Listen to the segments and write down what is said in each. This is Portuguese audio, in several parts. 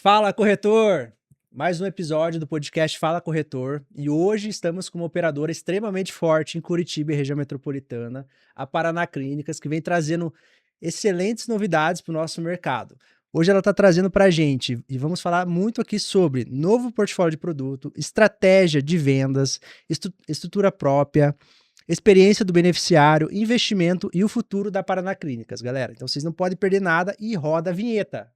Fala, corretor! Mais um episódio do podcast Fala Corretor e hoje estamos com uma operadora extremamente forte em Curitiba e região metropolitana, a Paraná Clínicas, que vem trazendo excelentes novidades para o nosso mercado. Hoje ela está trazendo para a gente e vamos falar muito aqui sobre novo portfólio de produto, estratégia de vendas, estrutura própria, experiência do beneficiário, investimento e o futuro da Paraná Clínicas, galera. Então vocês não podem perder nada e roda a vinheta.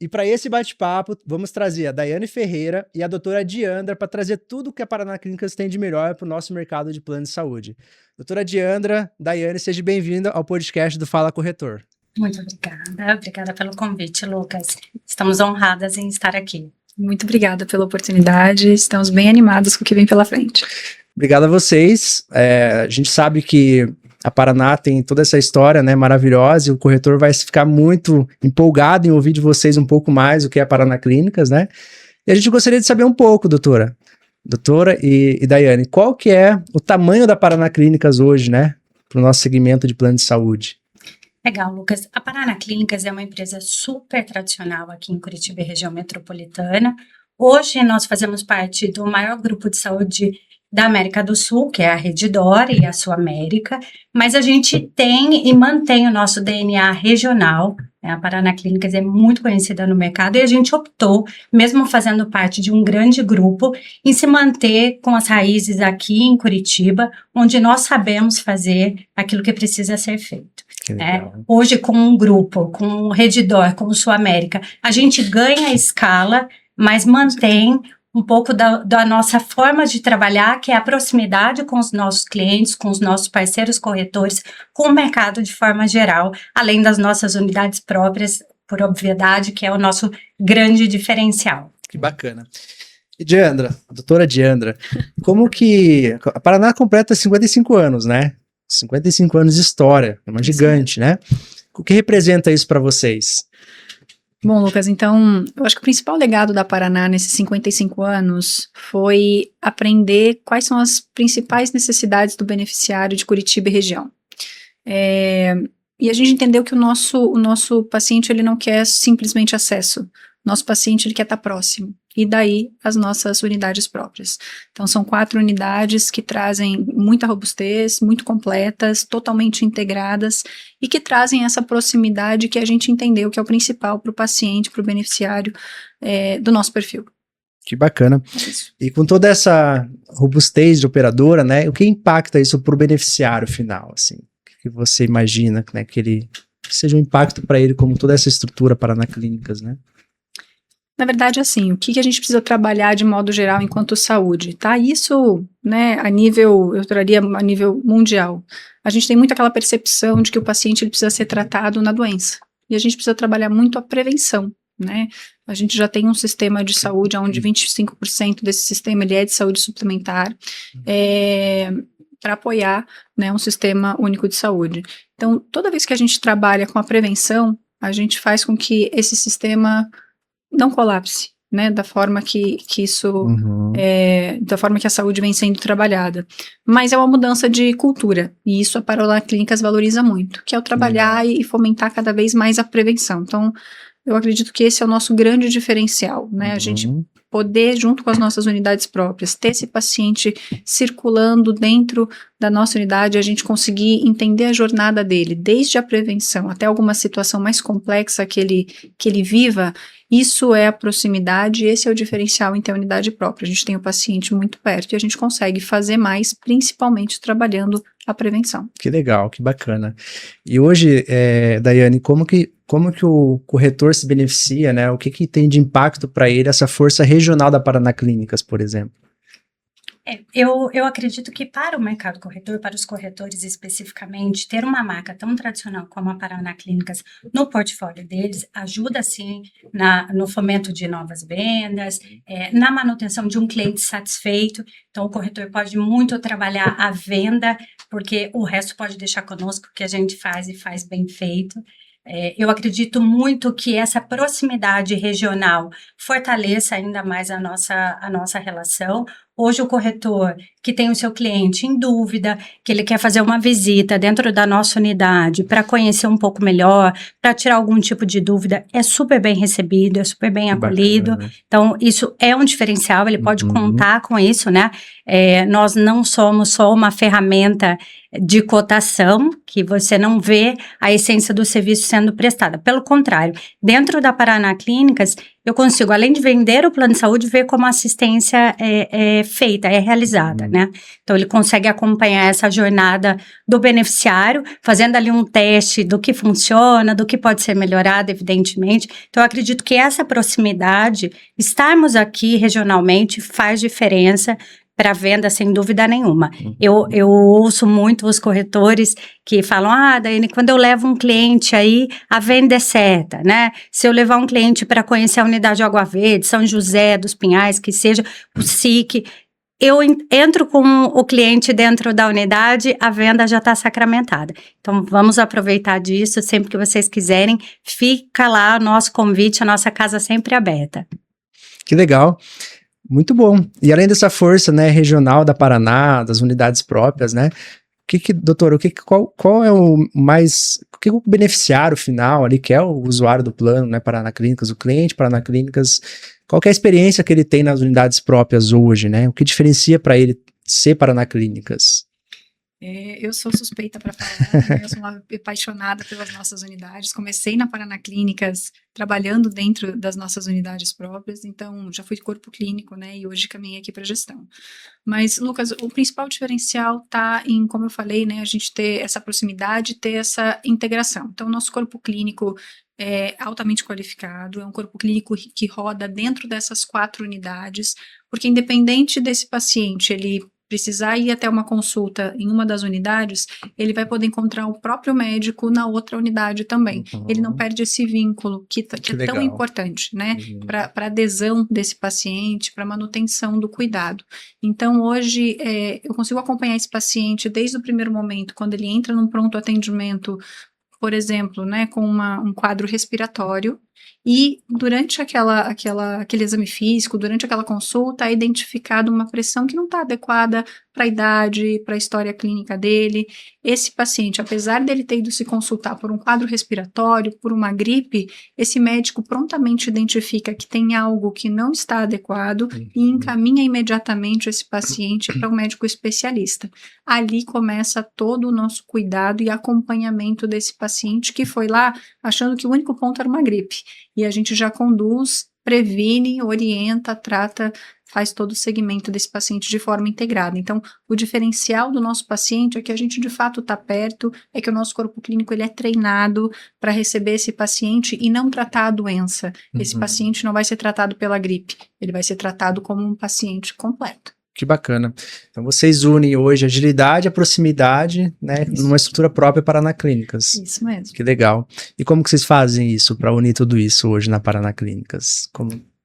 E para esse bate-papo, vamos trazer a Daiane Ferreira e a doutora Diandra para trazer tudo o que a Paraná Clínicas tem de melhor para o nosso mercado de plano de saúde. Doutora Diandra, Daiane, seja bem-vinda ao podcast do Fala Corretor. Muito obrigada pelo convite, Lucas. Estamos honradas em estar aqui. Muito obrigada pela oportunidade, estamos bem animados com o que vem pela frente. Obrigado a vocês. A gente sabe que a Paraná tem toda essa história, né, maravilhosa, e o corretor vai ficar muito empolgado em ouvir de vocês um pouco mais o que é a Paraná Clínicas, né? E a gente gostaria de saber um pouco, doutora e Daiane, qual que é o tamanho da Paraná Clínicas hoje, né, para o nosso segmento de plano de saúde? Legal, Lucas. A Paraná Clínicas é uma empresa super tradicional aqui em Curitiba e região metropolitana. Hoje nós fazemos parte do maior grupo de saúde da América do Sul, que é a Redditor e a Sul América, mas a gente tem e mantém o nosso DNA regional, né? A Paraná Clínicas é muito conhecida no mercado e a gente optou, mesmo fazendo parte de um grande grupo, em se manter com as raízes aqui em Curitiba, onde nós sabemos fazer aquilo que precisa ser feito. Hoje, com um grupo, com o Redditor, com o Sul América, a gente ganha escala, mas mantém um pouco da nossa forma de trabalhar, que é a proximidade com os nossos clientes, com os nossos parceiros corretores, com o mercado de forma geral, além das nossas unidades próprias, por obviedade, que é o nosso grande diferencial. Que bacana. E Diandra, doutora Diandra, como que a Paraná completa 55 anos, né? 55 anos de história, é uma gigante, né? O que representa isso para vocês? Bom, Lucas, então, eu acho que o principal legado da Paraná nesses 55 anos foi aprender quais são as principais necessidades do beneficiário de Curitiba e região. E a gente entendeu que o nosso paciente, ele não quer simplesmente acesso. Nosso paciente, ele quer estar próximo. E daí, as nossas unidades próprias. Então, são 4 unidades que trazem muita robustez, muito completas, totalmente integradas e que trazem essa proximidade que a gente entendeu que é o principal para o paciente, para o beneficiário do nosso perfil. Que bacana. E com toda essa robustez de operadora, né, o que impacta isso para o beneficiário final, assim? O que você imagina, né, que seja um impacto para ele, como toda essa estrutura Paraná Clínicas, né? Na verdade, assim, o que a gente precisa trabalhar de modo geral enquanto saúde, tá? Isso, né, eu traria a nível mundial. A gente tem muito aquela percepção de que o paciente ele precisa ser tratado na doença. E a gente precisa trabalhar muito a prevenção, né? A gente já tem um sistema de saúde onde 25% desse sistema ele é de saúde suplementar, para apoiar, né, um sistema único de saúde. Então, toda vez que a gente trabalha com a prevenção, a gente faz com que esse sistema não colapse, né, da forma que isso, da forma que a saúde vem sendo trabalhada. Mas é uma mudança de cultura, e isso a Paraná Clínicas valoriza muito, que é o trabalhar e fomentar cada vez mais a prevenção. Então, eu acredito que esse é o nosso grande diferencial, né, a gente poder, junto com as nossas unidades próprias, ter esse paciente circulando dentro da nossa unidade, a gente conseguir entender a jornada dele, desde a prevenção até alguma situação mais complexa que ele viva. Isso é a proximidade, esse é o diferencial em ter unidade própria. A gente tem o paciente muito perto e a gente consegue fazer mais, principalmente trabalhando a prevenção. Que legal, que bacana. E hoje, Daiane, como que o corretor se beneficia, né? O que tem de impacto para ele essa força regional da Paraná Clínicas, por exemplo? Eu acredito que para o mercado corretor, para os corretores especificamente, ter uma marca tão tradicional como a Paraná Clínicas no portfólio deles ajuda, sim, no fomento de novas vendas, na manutenção de um cliente satisfeito. Então, o corretor pode muito trabalhar a venda, porque o resto pode deixar conosco, que a gente faz e faz bem feito. Eu acredito muito que essa proximidade regional fortaleça ainda mais a nossa relação. Hoje, o corretor que tem o seu cliente em dúvida, que ele quer fazer uma visita dentro da nossa unidade para conhecer um pouco melhor, para tirar algum tipo de dúvida, é super bem recebido, é super bem acolhido. Bacana. Então, isso é um diferencial, ele pode Uhum. contar com isso, né? Nós não somos só uma ferramenta de cotação, que você não vê a essência do serviço sendo prestada. Pelo contrário, dentro da Paraná Clínicas, eu consigo, além de vender o plano de saúde, ver como a assistência é feita, é realizada, né? Então, ele consegue acompanhar essa jornada do beneficiário, fazendo ali um teste do que funciona, do que pode ser melhorado, evidentemente. Então, eu acredito que essa proximidade, estarmos aqui regionalmente, faz diferença para a venda, sem dúvida nenhuma. Eu ouço muito os corretores que falam, Daiane, quando eu levo um cliente aí, a venda é certa, né? Se eu levar um cliente para conhecer a unidade Água Verde, São José dos Pinhais, que seja o SIC, eu entro com o cliente dentro da unidade, a venda já está sacramentada. Então, vamos aproveitar disso, sempre que vocês quiserem, fica lá o nosso convite, a nossa casa sempre aberta. Que legal. Muito bom. E além dessa força, né, regional da Paraná, das unidades próprias, né? Doutor, qual é o que o beneficiário final ali, que é o usuário do plano, né, Paraná Clínicas, o cliente Paraná Clínicas, qual que é a experiência que ele tem nas unidades próprias hoje, né? O que diferencia para ele ser Paraná Clínicas? Eu sou suspeita para falar, né? Eu sou uma apaixonada pelas nossas unidades. Comecei na Paraná Clínicas trabalhando dentro das nossas unidades próprias, então já fui de corpo clínico, né? E hoje caminhei aqui para gestão. Mas, Lucas, o principal diferencial está em, como eu falei, né? A gente ter essa proximidade, ter essa integração. Então, o nosso corpo clínico é altamente qualificado, é um corpo clínico que roda dentro dessas 4 unidades, porque independente desse paciente, ele precisar ir até uma consulta em uma das unidades, ele vai poder encontrar o próprio médico na outra unidade também. Ele não perde esse vínculo que é tão importante, né? Para adesão desse paciente, para manutenção do cuidado. Então, hoje, eu consigo acompanhar esse paciente desde o primeiro momento, quando ele entra num pronto atendimento, por exemplo, né, com um quadro respiratório, e durante aquele exame físico, durante aquela consulta, é identificada uma pressão que não está adequada para a idade, para a história clínica dele. Esse paciente, apesar dele ter ido se consultar por um quadro respiratório, por uma gripe, esse médico prontamente identifica que tem algo que não está adequado e encaminha imediatamente esse paciente para um médico especialista. Ali começa todo o nosso cuidado e acompanhamento desse paciente que foi lá achando que o único ponto era uma gripe. E a gente já conduz, previne, orienta, trata, faz todo o segmento desse paciente de forma integrada. Então, o diferencial do nosso paciente é que a gente de fato está perto, é que o nosso corpo clínico ele é treinado para receber esse paciente e não tratar a doença. Esse paciente não vai ser tratado pela gripe, ele vai ser tratado como um paciente completo. Que bacana. Então, vocês unem hoje a agilidade, a proximidade, né, numa estrutura própria Paraná Clínicas. Isso mesmo. Que legal. E como que vocês fazem isso para unir tudo isso hoje na Paraná Clínicas?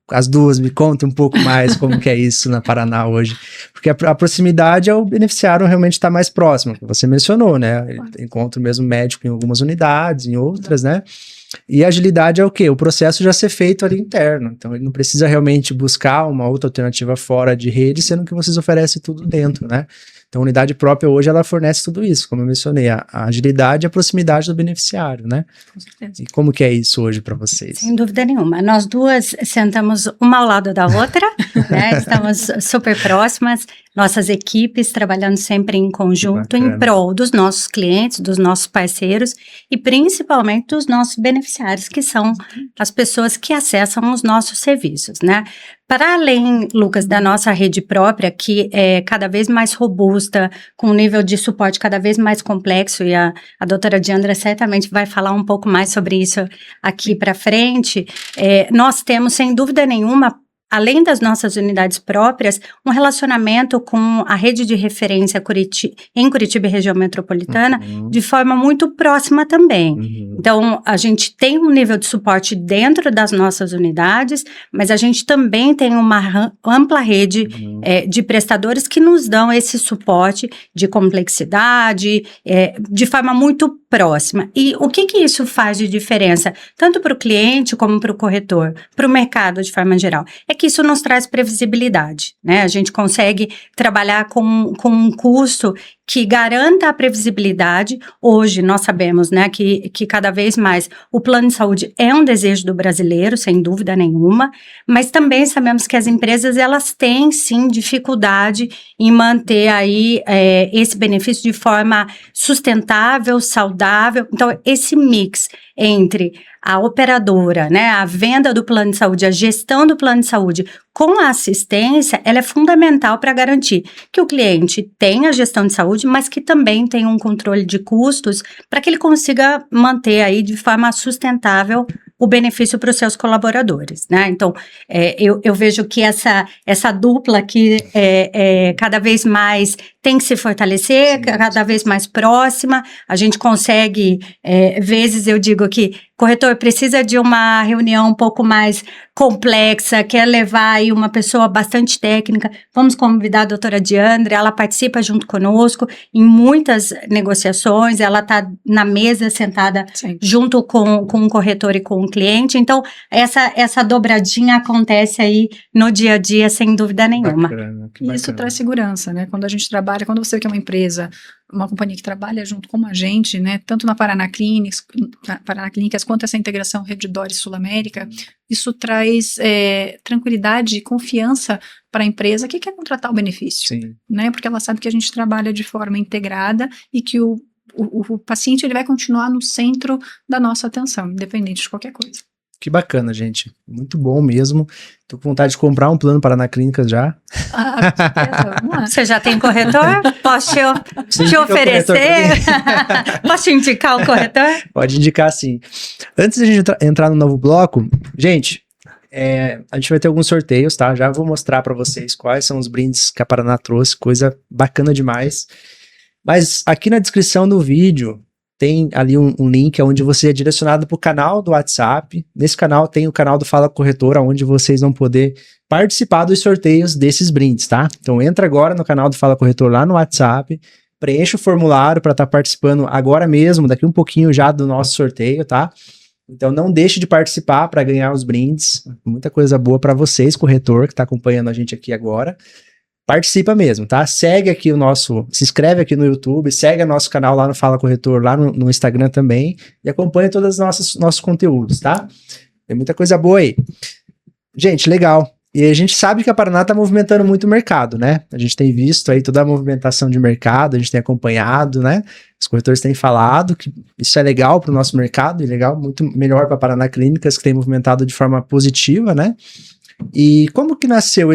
As duas, me contem um pouco mais como que é isso na Paraná hoje. Porque a proximidade é o beneficiário realmente estar mais próximo, que você mencionou, né? Ele encontra o mesmo médico em algumas unidades, em outras, né? E a agilidade é o quê? O processo já ser feito ali interno. Então, ele não precisa realmente buscar uma outra alternativa fora de rede, sendo que vocês oferecem tudo dentro, né? Então, a unidade própria hoje, ela fornece tudo isso, como eu mencionei, a agilidade e a proximidade do beneficiário, né? Com certeza. E como que é isso hoje para vocês? Sem dúvida nenhuma. Nós duas sentamos uma ao lado da outra, né? Estamos super próximas, nossas equipes trabalhando sempre em conjunto, em prol dos nossos clientes, dos nossos parceiros e principalmente dos nossos beneficiários, que são as pessoas que acessam os nossos serviços, né? Para além, Lucas, da nossa rede própria, que é cada vez mais robusta, com um nível de suporte cada vez mais complexo, e a doutora Diandra certamente vai falar um pouco mais sobre isso aqui para frente, nós temos, sem dúvida nenhuma, além das nossas unidades próprias, um relacionamento com a rede de referência em Curitiba e região metropolitana de forma muito próxima também. Então, a gente tem um nível de suporte dentro das nossas unidades, mas a gente também tem uma ampla rede de prestadores que nos dão esse suporte de complexidade, de forma muito próxima. E o que isso faz de diferença, tanto para o cliente como para o corretor, para o mercado de forma geral? É que isso nos traz previsibilidade, né? A gente consegue trabalhar com um custo que garanta a previsibilidade. Hoje nós sabemos, né, que cada vez mais o plano de saúde é um desejo do brasileiro, sem dúvida nenhuma, mas também sabemos que as empresas, elas têm sim dificuldade em manter aí esse benefício de forma sustentável, saudável. Então, esse mix entre a operadora, né, a venda do plano de saúde, a gestão do plano de saúde com a assistência, ela é fundamental para garantir que o cliente tenha a gestão de saúde, mas que também tenha um controle de custos para que ele consiga manter aí de forma sustentável o benefício para os seus colaboradores, né? Então, eu vejo que essa dupla aqui cada vez mais tem que se fortalecer, cada vez mais próxima. A gente consegue, vezes eu digo que corretor precisa de uma reunião um pouco mais complexa, quer levar aí uma pessoa bastante técnica, vamos convidar a doutora Diandra, ela participa junto conosco em muitas negociações, ela está na mesa sentada junto com o corretor e com o cliente, então essa dobradinha acontece aí no dia a dia, sem dúvida nenhuma. Bacana, e isso traz segurança, né? Quando a gente trabalha, quando você quer uma empresa, uma companhia que trabalha junto com a gente, né, tanto na Paraná Clínicas quanto essa integração Redditor Sul-América, isso traz tranquilidade e confiança para a empresa que quer contratar o benefício, né, porque ela sabe que a gente trabalha de forma integrada e que o paciente ele vai continuar no centro da nossa atenção, independente de qualquer coisa. Que bacana, gente. Muito bom mesmo. Tô com vontade de comprar um plano Paraná Clínicas já. Com certeza. Vamos lá. Você já tem corretor? Posso te oferecer? Posso te indicar o corretor? Pode indicar, sim. Antes de a gente entrar no novo bloco, gente, a gente vai ter alguns sorteios, tá? Já vou mostrar para vocês quais são os brindes que a Paraná trouxe, coisa bacana demais. Mas aqui na descrição do vídeo tem ali um link onde você é direcionado para o canal do WhatsApp. Nesse canal tem o canal do Fala Corretor, onde vocês vão poder participar dos sorteios desses brindes, tá? Então entra agora no canal do Fala Corretor lá no WhatsApp, preencha o formulário para estar participando agora mesmo, daqui um pouquinho já do nosso sorteio, tá? Então não deixe de participar para ganhar os brindes. Muita coisa boa para vocês, corretor, que está acompanhando a gente aqui agora. Participa mesmo, tá? Segue aqui se inscreve aqui no YouTube, segue o nosso canal lá no Fala Corretor, lá no Instagram também, e acompanha todos os nossos conteúdos, tá? Tem muita coisa boa aí. Gente, legal. E a gente sabe que a Paraná tá movimentando muito o mercado, né? A gente tem visto aí toda a movimentação de mercado, a gente tem acompanhado, né? Os corretores têm falado que isso é legal para o nosso mercado, e legal, muito melhor para a Paraná Clínicas, que tem movimentado de forma positiva, né? E como que nasceu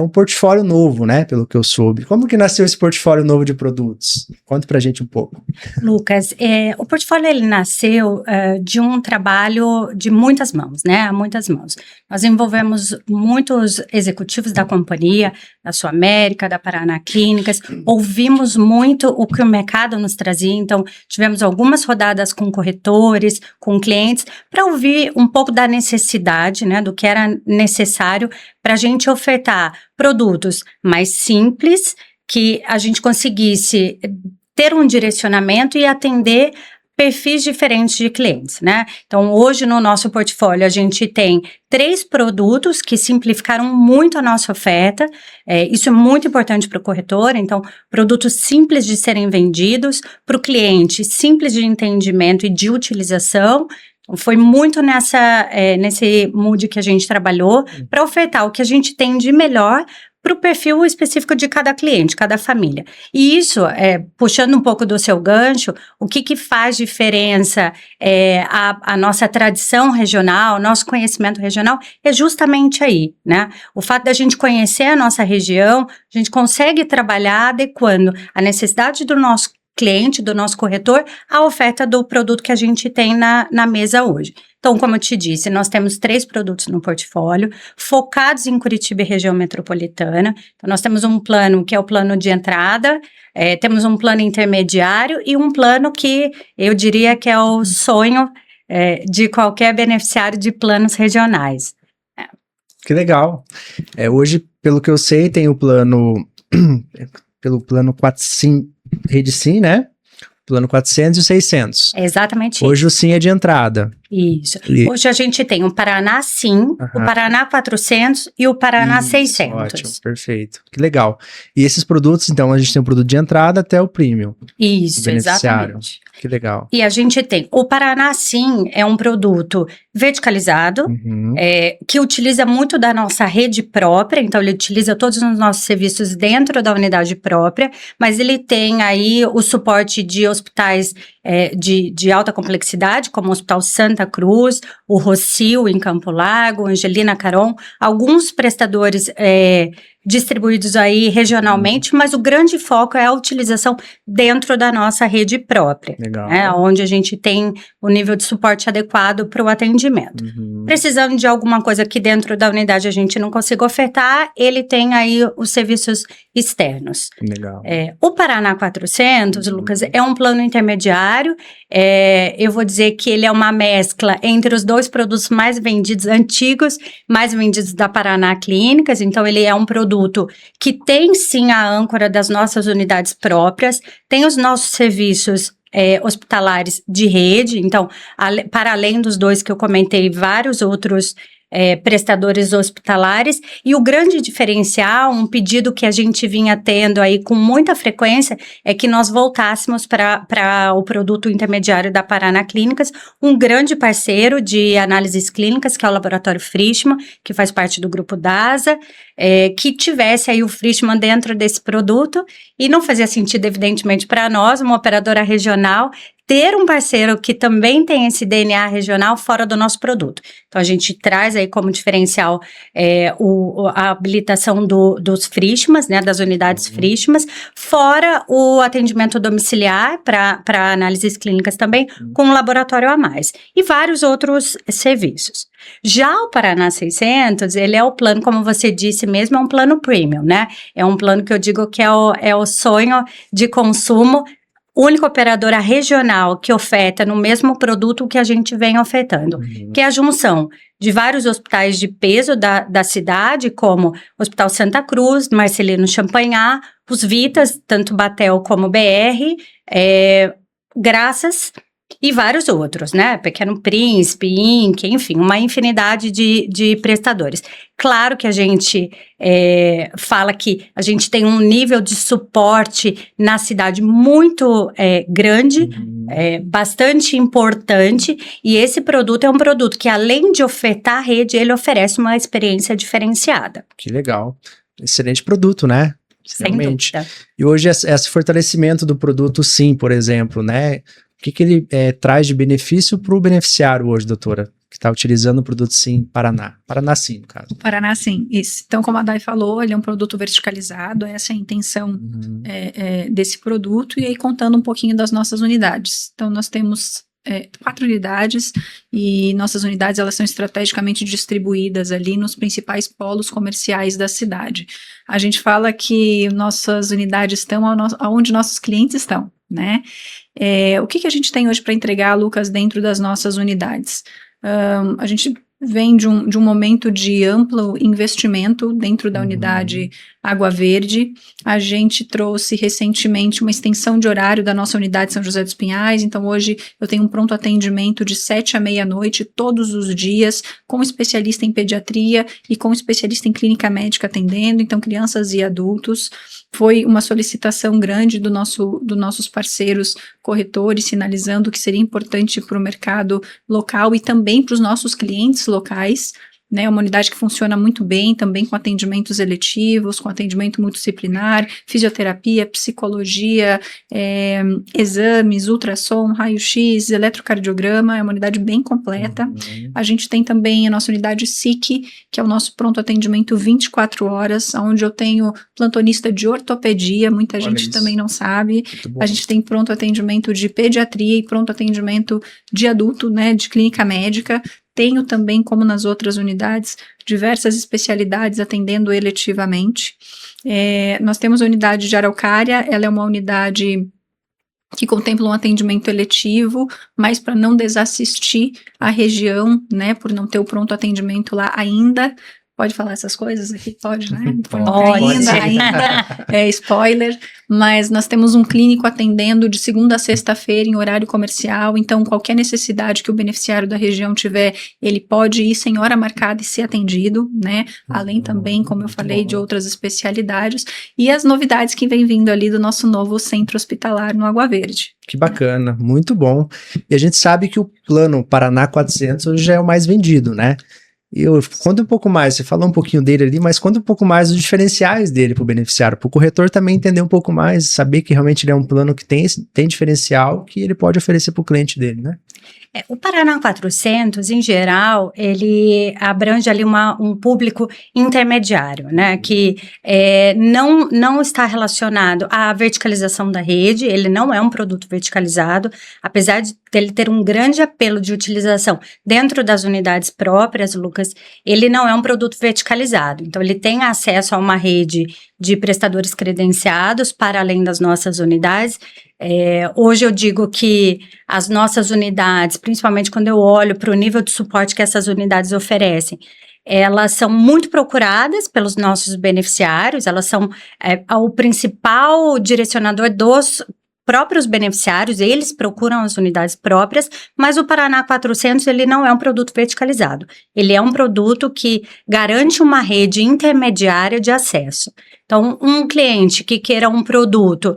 um portfólio novo, né, pelo que eu soube. Como que nasceu esse portfólio novo de produtos? Conta pra gente um pouco. Lucas, o portfólio ele nasceu de um trabalho de muitas mãos, né, muitas mãos. Nós envolvemos muitos executivos da companhia, da Sul-América, da Paraná Clínicas, ouvimos muito o que o mercado nos trazia, então tivemos algumas rodadas com corretores, com clientes, para ouvir um pouco da necessidade, né, do que era necessário para a gente ofertar produtos mais simples, que a gente conseguisse ter um direcionamento e atender perfis diferentes de clientes, né? Então, hoje no nosso portfólio a gente tem 3 produtos que simplificaram muito a nossa oferta. Isso é muito importante para o corretor, então, produtos simples de serem vendidos, para o cliente simples de entendimento e de utilização. Foi muito nesse mood que a gente trabalhou para ofertar o que a gente tem de melhor para o perfil específico de cada cliente, cada família. E isso, puxando um pouco do seu gancho, o que faz diferença a nossa tradição regional, nosso conhecimento regional, é justamente aí, né? O fato da gente conhecer a nossa região, a gente consegue trabalhar adequando a necessidade do nosso cliente, do nosso corretor, a oferta do produto que a gente tem na mesa hoje. Então, como eu te disse, nós temos 3 produtos no portfólio, focados em Curitiba e região metropolitana. Então, nós temos um plano que é o plano de entrada, temos um plano intermediário e um plano que eu diria que é o sonho de qualquer beneficiário de planos regionais. Que legal. Hoje, pelo que eu sei, tem o plano... pelo plano 4 Sim, Rede Sim, né? plano 400 e 600. É exatamente Hoje o Sim é de entrada. isso. E- Hoje a gente tem o Paraná Sim, o Paraná 400 e o Paraná Isso, 600. Ótimo, perfeito. Que legal. E esses produtos, então, a gente tem o produto de entrada até o premium. Isso, beneficiário. exatamente. Que legal. E a gente tem o Paraná Sim, é um produto verticalizado, Uhum. que utiliza muito da nossa rede própria, então ele utiliza todos os nossos serviços dentro da unidade própria, mas ele tem aí o suporte de hospitais de alta complexidade, como o Hospital Santa Cruz, o Rocio em Campo Largo, Angelina Caron, alguns prestadores distribuídos aí regionalmente, mas o grande foco é a utilização dentro da nossa rede própria, Legal. né, onde a gente tem o nível de suporte adequado para o atendimento. Uhum. Precisando de alguma coisa que dentro da unidade a gente não consiga ofertar, ele tem aí os serviços externos. Legal. O Paraná 400, Lucas, é um plano intermediário. Eu vou dizer que ele é uma mescla entre os dois produtos mais vendidos, antigos, mais vendidos da Paraná Clínicas. Então, ele é um produto que tem sim a âncora das nossas unidades próprias, tem os nossos serviços hospitalares de rede. Então, para além dos dois que eu comentei, vários outros prestadores hospitalares, e o grande diferencial, um pedido que a gente vinha tendo aí com muita frequência, é que nós voltássemos para o produto intermediário da Paraná Clínicas, um grande parceiro de análises clínicas, que é o Laboratório Frischmann, que faz parte do grupo DASA, que tivesse aí o Frischmann dentro desse produto, e não fazia sentido, evidentemente, para nós, uma operadora regional, ter um parceiro que também tem esse DNA regional fora do nosso produto. Então, a gente traz aí como diferencial a habilitação dos Frischmanns, né, das unidades Frischmanns, fora o atendimento domiciliar para análises clínicas também, com um laboratório a mais, e vários outros serviços. Já o Paraná 600, ele é o plano, como você disse mesmo, é um plano premium, né? É um plano que eu digo que é o sonho de consumo, única operadora regional que oferta no mesmo produto que a gente vem ofertando, que é a junção de vários hospitais de peso da cidade, como o Hospital Santa Cruz, Marcelino Champagnat, os Vitas, tanto Batel como BR, Graças e vários outros, né? Pequeno Príncipe, INC, enfim, uma infinidade de prestadores. Claro que a gente fala que a gente tem um nível de suporte na cidade muito grande, bastante importante, e esse produto é um produto que, além de ofertar a rede, ele oferece uma experiência diferenciada. Que legal. Excelente produto, né? Sem Realmente. dúvida. E hoje esse fortalecimento do produto Sim, por exemplo, né? O que ele traz de benefício para o beneficiário hoje, doutora, que está utilizando o produto Sim Paraná? Paraná Sim, no caso. Paraná, sim, isso. Então, como a Day falou, ele é um produto verticalizado, essa é a intenção desse produto, e aí contando um pouquinho das nossas unidades. Então, nós temos 4 unidades, e nossas unidades, elas são estrategicamente distribuídas ali nos principais polos comerciais da cidade. A gente fala que nossas unidades estão onde nossos clientes estão, né? O que a gente tem hoje para entregar, Lucas, dentro das nossas unidades? A gente vem de um momento de amplo investimento dentro da unidade Água Verde. A gente trouxe recentemente uma extensão de horário da nossa unidade São José dos Pinhais, então hoje eu tenho um pronto atendimento de 7 à meia-noite, todos os dias, com especialista em pediatria e com especialista em clínica médica atendendo, então crianças e adultos. Foi uma solicitação grande dos nossos parceiros corretores, sinalizando que seria importante para o mercado local e também para os nossos clientes locais, né? Uma unidade que funciona muito bem, também com atendimentos eletivos, com atendimento multidisciplinar, fisioterapia, psicologia, exames, ultrassom, raio-x, eletrocardiograma, é uma unidade bem completa. A gente tem também a nossa unidade SIC, que é o nosso pronto atendimento 24 horas, onde eu tenho plantonista de ortopedia, muita gente também não sabe. A gente tem pronto atendimento de pediatria e pronto atendimento de adulto, né, de clínica médica. Tenho também, como nas outras unidades, diversas especialidades atendendo eletivamente. Nós temos a unidade de Araucária, ela é uma unidade que contempla um atendimento eletivo, mas para não desassistir a região, né, por não ter o pronto atendimento lá ainda, Pode falar essas coisas aqui? Pode, né? Pode. Ainda é spoiler, mas nós temos um clínico atendendo de segunda a sexta-feira em horário comercial, então qualquer necessidade que o beneficiário da região tiver, ele pode ir sem hora marcada e ser atendido, né? Além também, como eu falei, de outras especialidades e as novidades que vem vindo ali do nosso novo centro hospitalar no Água Verde. Que bacana, muito bom. E a gente sabe que o plano Paraná 400 hoje já é o mais vendido, né? Conta um pouco mais, você falou um pouquinho dele ali, mas conta um pouco mais dos diferenciais dele para o beneficiário, para o corretor também entender um pouco mais, saber que realmente ele é um plano que tem diferencial que ele pode oferecer para o cliente dele, né? O Paraná 400, em geral, ele abrange ali um público intermediário, né, que não está relacionado à verticalização da rede, ele não é um produto verticalizado, apesar de ele ter um grande apelo de utilização dentro das unidades próprias, Lucas, ele não é um produto verticalizado, então ele tem acesso a uma rede de prestadores credenciados para além das nossas unidades. Hoje eu digo que as nossas unidades, principalmente quando eu olho para o nível de suporte que essas unidades oferecem, elas são muito procuradas pelos nossos beneficiários, elas são o principal direcionador dos próprios beneficiários, eles procuram as unidades próprias, mas o Paraná 400 ele não é um produto verticalizado, ele é um produto que garante uma rede intermediária de acesso. Então, um cliente que queira um produto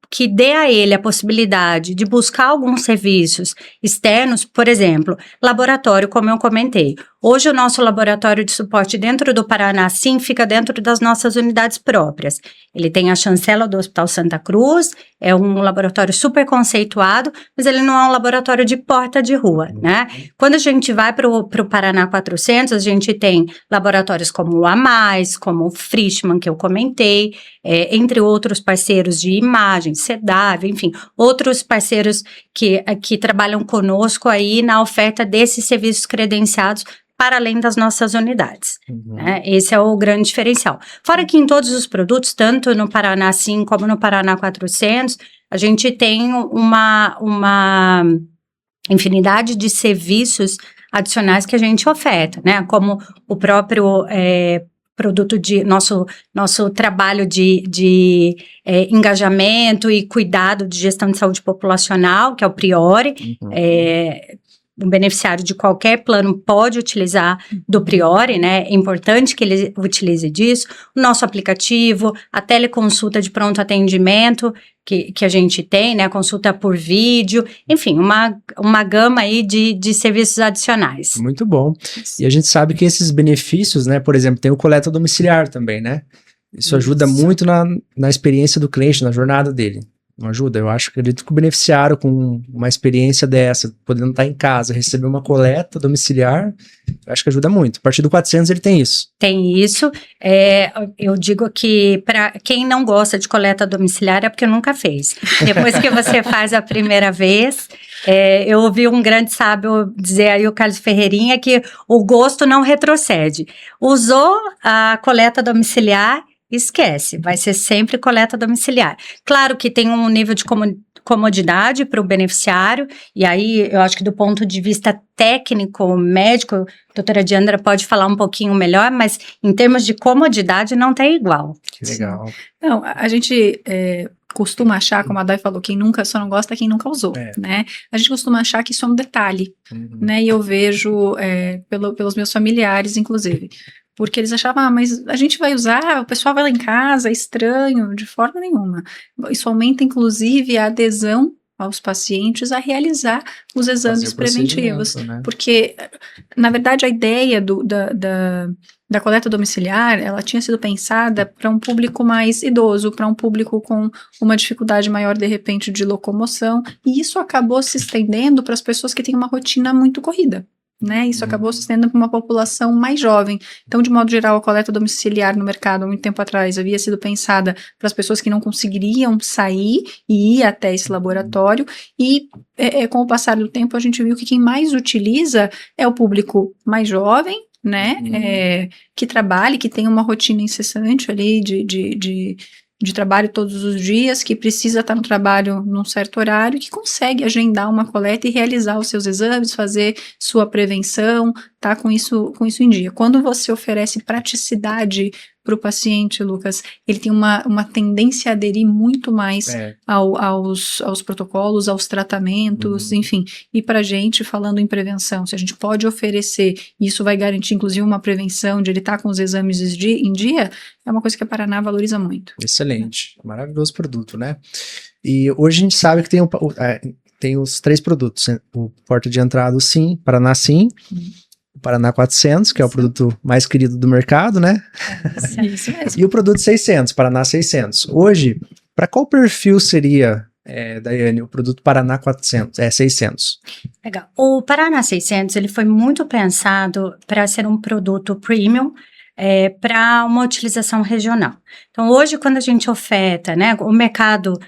que dê a ele a possibilidade de buscar alguns serviços externos, por exemplo, laboratório, como eu comentei. Hoje o nosso laboratório de suporte dentro do Paraná, sim, fica dentro das nossas unidades próprias. Ele tem a chancela do Hospital Santa Cruz, é um laboratório super conceituado, mas ele não é um laboratório de porta de rua, né? Quando a gente vai para o Paraná 400, a gente tem laboratórios como o AMAIS, como o Frischmann, que eu comentei, entre outros parceiros de imagem, CEDAV, enfim, outros parceiros que trabalham conosco aí na oferta desses serviços credenciados para além das nossas unidades. Né? Esse é o grande diferencial. Fora que em todos os produtos, tanto no Paraná 5 como no Paraná 400, a gente tem uma infinidade de serviços adicionais que a gente oferta, né? Como o próprio produto de nosso trabalho de engajamento e cuidado de gestão de saúde populacional, que é o Priori. O beneficiário de qualquer plano pode utilizar do Priori, né? É importante que ele utilize disso. O nosso aplicativo, a teleconsulta de pronto atendimento que a gente tem, né? A consulta por vídeo, enfim, uma gama aí de serviços adicionais. Muito bom. E a gente sabe que esses benefícios, né? Por exemplo, tem o coleta domiciliar também, né? Isso ajuda muito na experiência do cliente, na jornada dele. Não ajuda? Eu acredito que o beneficiário com uma experiência dessa, podendo estar em casa, receber uma coleta domiciliar, eu acho que ajuda muito. A partir do 400 ele tem isso. Tem isso. Eu digo que para quem não gosta de coleta domiciliar é porque nunca fez. Depois que você faz a primeira vez, eu ouvi um grande sábio dizer aí, o Carlos Ferreirinha, que o gosto não retrocede. Usou a coleta domiciliar, esquece, vai ser sempre coleta domiciliar. Claro que tem um nível de comodidade para o beneficiário, e aí eu acho que do ponto de vista técnico, médico, a doutora Diandra pode falar um pouquinho melhor, mas em termos de comodidade não tem igual. Que legal. Não, a gente costuma achar, como a Dai falou, quem nunca, só não gosta quem nunca usou, né? A gente costuma achar que isso é um detalhe, né? E eu vejo pelos meus familiares, inclusive, porque eles achavam, mas a gente vai usar, o pessoal vai lá em casa, é estranho, de forma nenhuma. Isso aumenta, inclusive, a adesão aos pacientes a realizar os exames preventivos, né? Porque, na verdade, a ideia da coleta domiciliar, ela tinha sido pensada para um público mais idoso, para um público com uma dificuldade maior, de repente, de locomoção, e isso acabou se estendendo para as pessoas que têm uma rotina muito corrida. Né? Isso acabou se estendendo para uma população mais jovem. Então, de modo geral, a coleta domiciliar no mercado, há muito tempo atrás, havia sido pensada para as pessoas que não conseguiriam sair e ir até esse laboratório, e com o passar do tempo a gente viu que quem mais utiliza é o público mais jovem, né? Que trabalhe, que tem uma rotina incessante ali de trabalho todos os dias, que precisa estar no trabalho num certo horário, que consegue agendar uma coleta e realizar os seus exames, fazer sua prevenção, tá com isso em dia. Quando você oferece praticidade para o paciente, Lucas, ele tem uma tendência a aderir muito mais aos protocolos, aos tratamentos, enfim. E para a gente, falando em prevenção, se a gente pode oferecer, e isso vai garantir, inclusive, uma prevenção de ele estar com os exames em dia, é uma coisa que a Paraná valoriza muito. Excelente. Maravilhoso produto, né? E hoje a gente sabe que tem os 3 produtos, né? O porta de entrada, o Sim, Paraná Sim, o Paraná 400, que é o produto mais querido do mercado, né? Isso mesmo. E o produto 600, Paraná 600. Hoje, para qual perfil seria, Daiane, o produto Paraná 600? Legal. O Paraná 600, ele foi muito pensado para ser um produto premium, para uma utilização regional. Então, hoje, quando a gente oferta, né, o mercado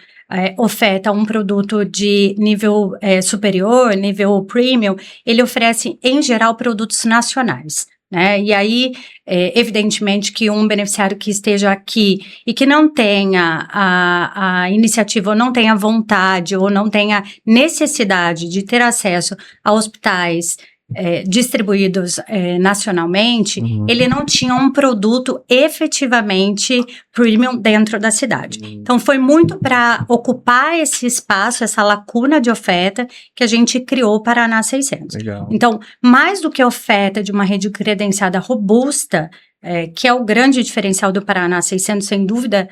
oferta um produto de nível superior, nível premium, ele oferece, em geral, produtos nacionais. Né? E aí, evidentemente que um beneficiário que esteja aqui e que não tenha a iniciativa, ou não tenha vontade, ou não tenha necessidade de ter acesso a hospitais distribuídos nacionalmente, ele não tinha um produto efetivamente premium dentro da cidade. Então, foi muito para ocupar esse espaço, essa lacuna de oferta que a gente criou o Paraná 600. Legal. Então, mais do que a oferta de uma rede credenciada robusta, que é o grande diferencial do Paraná 600, sem dúvida,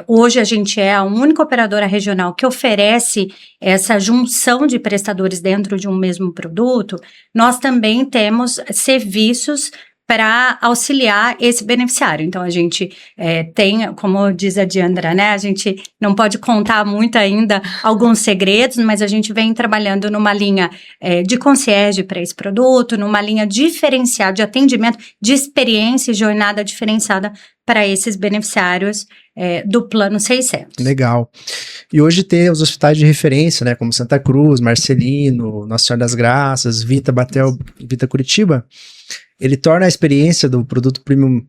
hoje a gente é a única operadora regional que oferece essa junção de prestadores dentro de um mesmo produto. Nós também temos serviços para auxiliar esse beneficiário. Então, a gente tem, como diz a Diandra, né, a gente não pode contar muito ainda alguns segredos, mas a gente vem trabalhando numa linha de concierge para esse produto, numa linha diferenciada de atendimento, de experiência e jornada diferenciada para esses beneficiários do Plano 600. Legal. E hoje tem os hospitais de referência, né, como Santa Cruz, Marcelino, Nossa Senhora das Graças, Vita Batel, Vita Curitiba. Ele torna a experiência do produto premium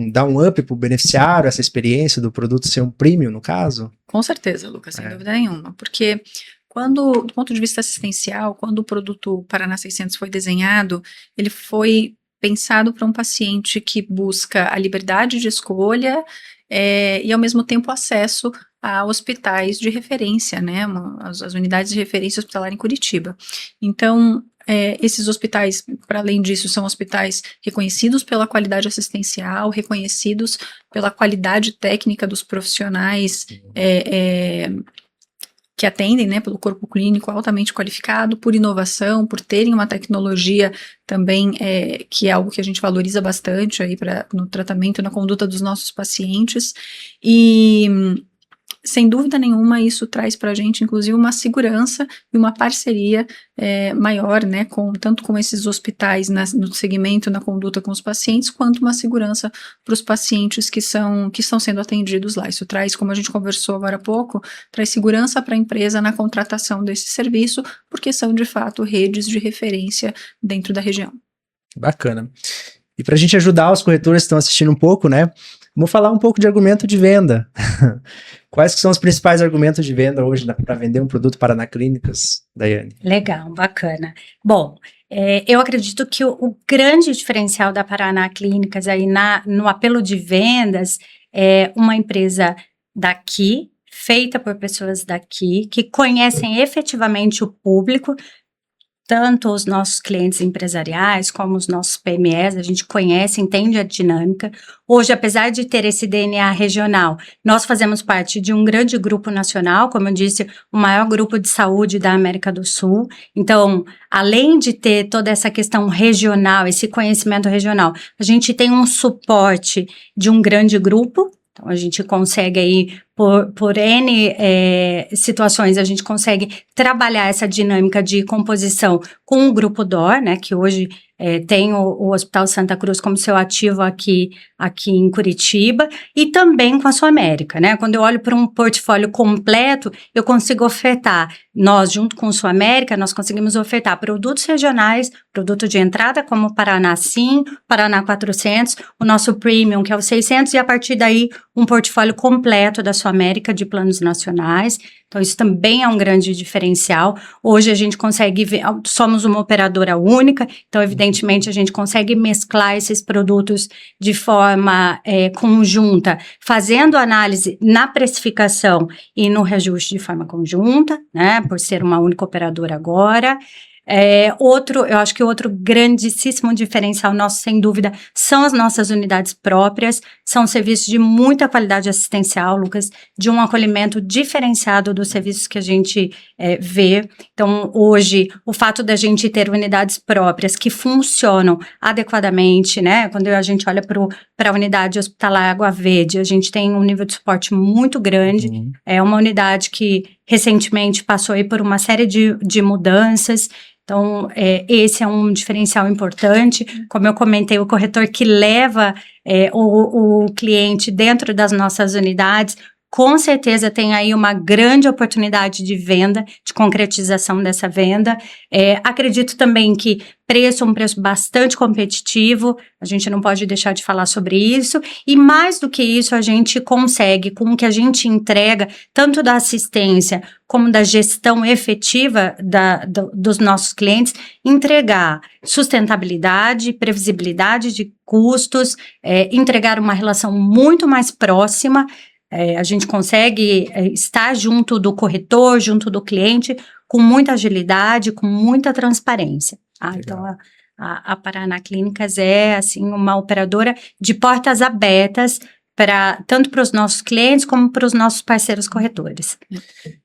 dá um up para o beneficiário, essa experiência do produto ser um premium, no caso? Com certeza, Lucas, sem dúvida nenhuma, porque do ponto de vista assistencial, quando o produto Paraná 600 foi desenhado, ele foi pensado para um paciente que busca a liberdade de escolha e, ao mesmo tempo, acesso a hospitais de referência, né, as unidades de referência hospitalar em Curitiba. Então, esses hospitais, para além disso, são hospitais reconhecidos pela qualidade assistencial, reconhecidos pela qualidade técnica dos profissionais que atendem, né, pelo corpo clínico altamente qualificado, por inovação, por terem uma tecnologia também que é algo que a gente valoriza bastante aí no tratamento e na conduta dos nossos pacientes. E sem dúvida nenhuma, isso traz para a gente, inclusive, uma segurança e uma parceria maior, né, tanto com esses hospitais no segmento, na conduta com os pacientes, quanto uma segurança para os pacientes que estão sendo atendidos lá. Isso traz, como a gente conversou agora há pouco, traz segurança para a empresa na contratação desse serviço, porque são, de fato, redes de referência dentro da região. Bacana. E para a gente ajudar os corretores que estão assistindo um pouco, né, vamos falar um pouco de argumento de venda. Quais que são os principais argumentos de venda hoje para vender um produto Paraná Clínicas, Daiane? Legal, bacana. Bom, eu acredito que o grande diferencial da Paraná Clínicas aí no apelo de vendas é uma empresa daqui, feita por pessoas daqui, que conhecem efetivamente o público, tanto os nossos clientes empresariais como os nossos PMEs, a gente conhece, entende a dinâmica. Hoje, apesar de ter esse DNA regional, nós fazemos parte de um grande grupo nacional, como eu disse, o maior grupo de saúde da América do Sul. Então, além de ter toda essa questão regional, esse conhecimento regional, a gente tem um suporte de um grande grupo. Então, a gente consegue aí por N situações, a gente consegue trabalhar essa dinâmica de composição com o Grupo DOR, né, que hoje tem o Hospital Santa Cruz como seu ativo aqui em Curitiba, e também com a Sul América, né? Quando eu olho para um portfólio completo, eu consigo ofertar, nós junto com a Sul América, nós conseguimos ofertar produtos regionais, produto de entrada como o Paraná Sim, Paraná 400, o nosso Premium, que é o 600, e a partir daí um portfólio completo da Sul América de planos nacionais. Então, isso também é um grande diferencial. Hoje a gente consegue ver, somos uma operadora única, então, evidentemente, a gente consegue mesclar esses produtos de forma conjunta, fazendo análise na precificação e no reajuste de forma conjunta, né, por ser uma única operadora agora. Eu acho que outro grandíssimo diferencial nosso, sem dúvida, são as nossas unidades próprias, são serviços de muita qualidade assistencial, Lucas, de um acolhimento diferenciado dos serviços que a gente vê. Então, hoje, o fato da gente ter unidades próprias que funcionam adequadamente, né, quando a gente olha para a unidade hospitalar Água Verde, a gente tem um nível de suporte muito grande, é uma unidade que recentemente passou aí por uma série de mudanças. Então, esse é um diferencial importante. Como eu comentei, o corretor que leva o cliente dentro das nossas unidades, com certeza tem aí uma grande oportunidade de venda, de concretização dessa venda. Acredito também que um preço bastante competitivo, a gente não pode deixar de falar sobre isso, e mais do que isso, a gente consegue, com o que a gente entrega, tanto da assistência como da gestão efetiva dos nossos clientes, entregar sustentabilidade, previsibilidade de custos, entregar uma relação muito mais próxima. A gente consegue estar junto do corretor, junto do cliente, com muita agilidade, com muita transparência. Então, a Paraná Clínicas é, assim, uma operadora de portas abertas, tanto para os nossos clientes como para os nossos parceiros corretores.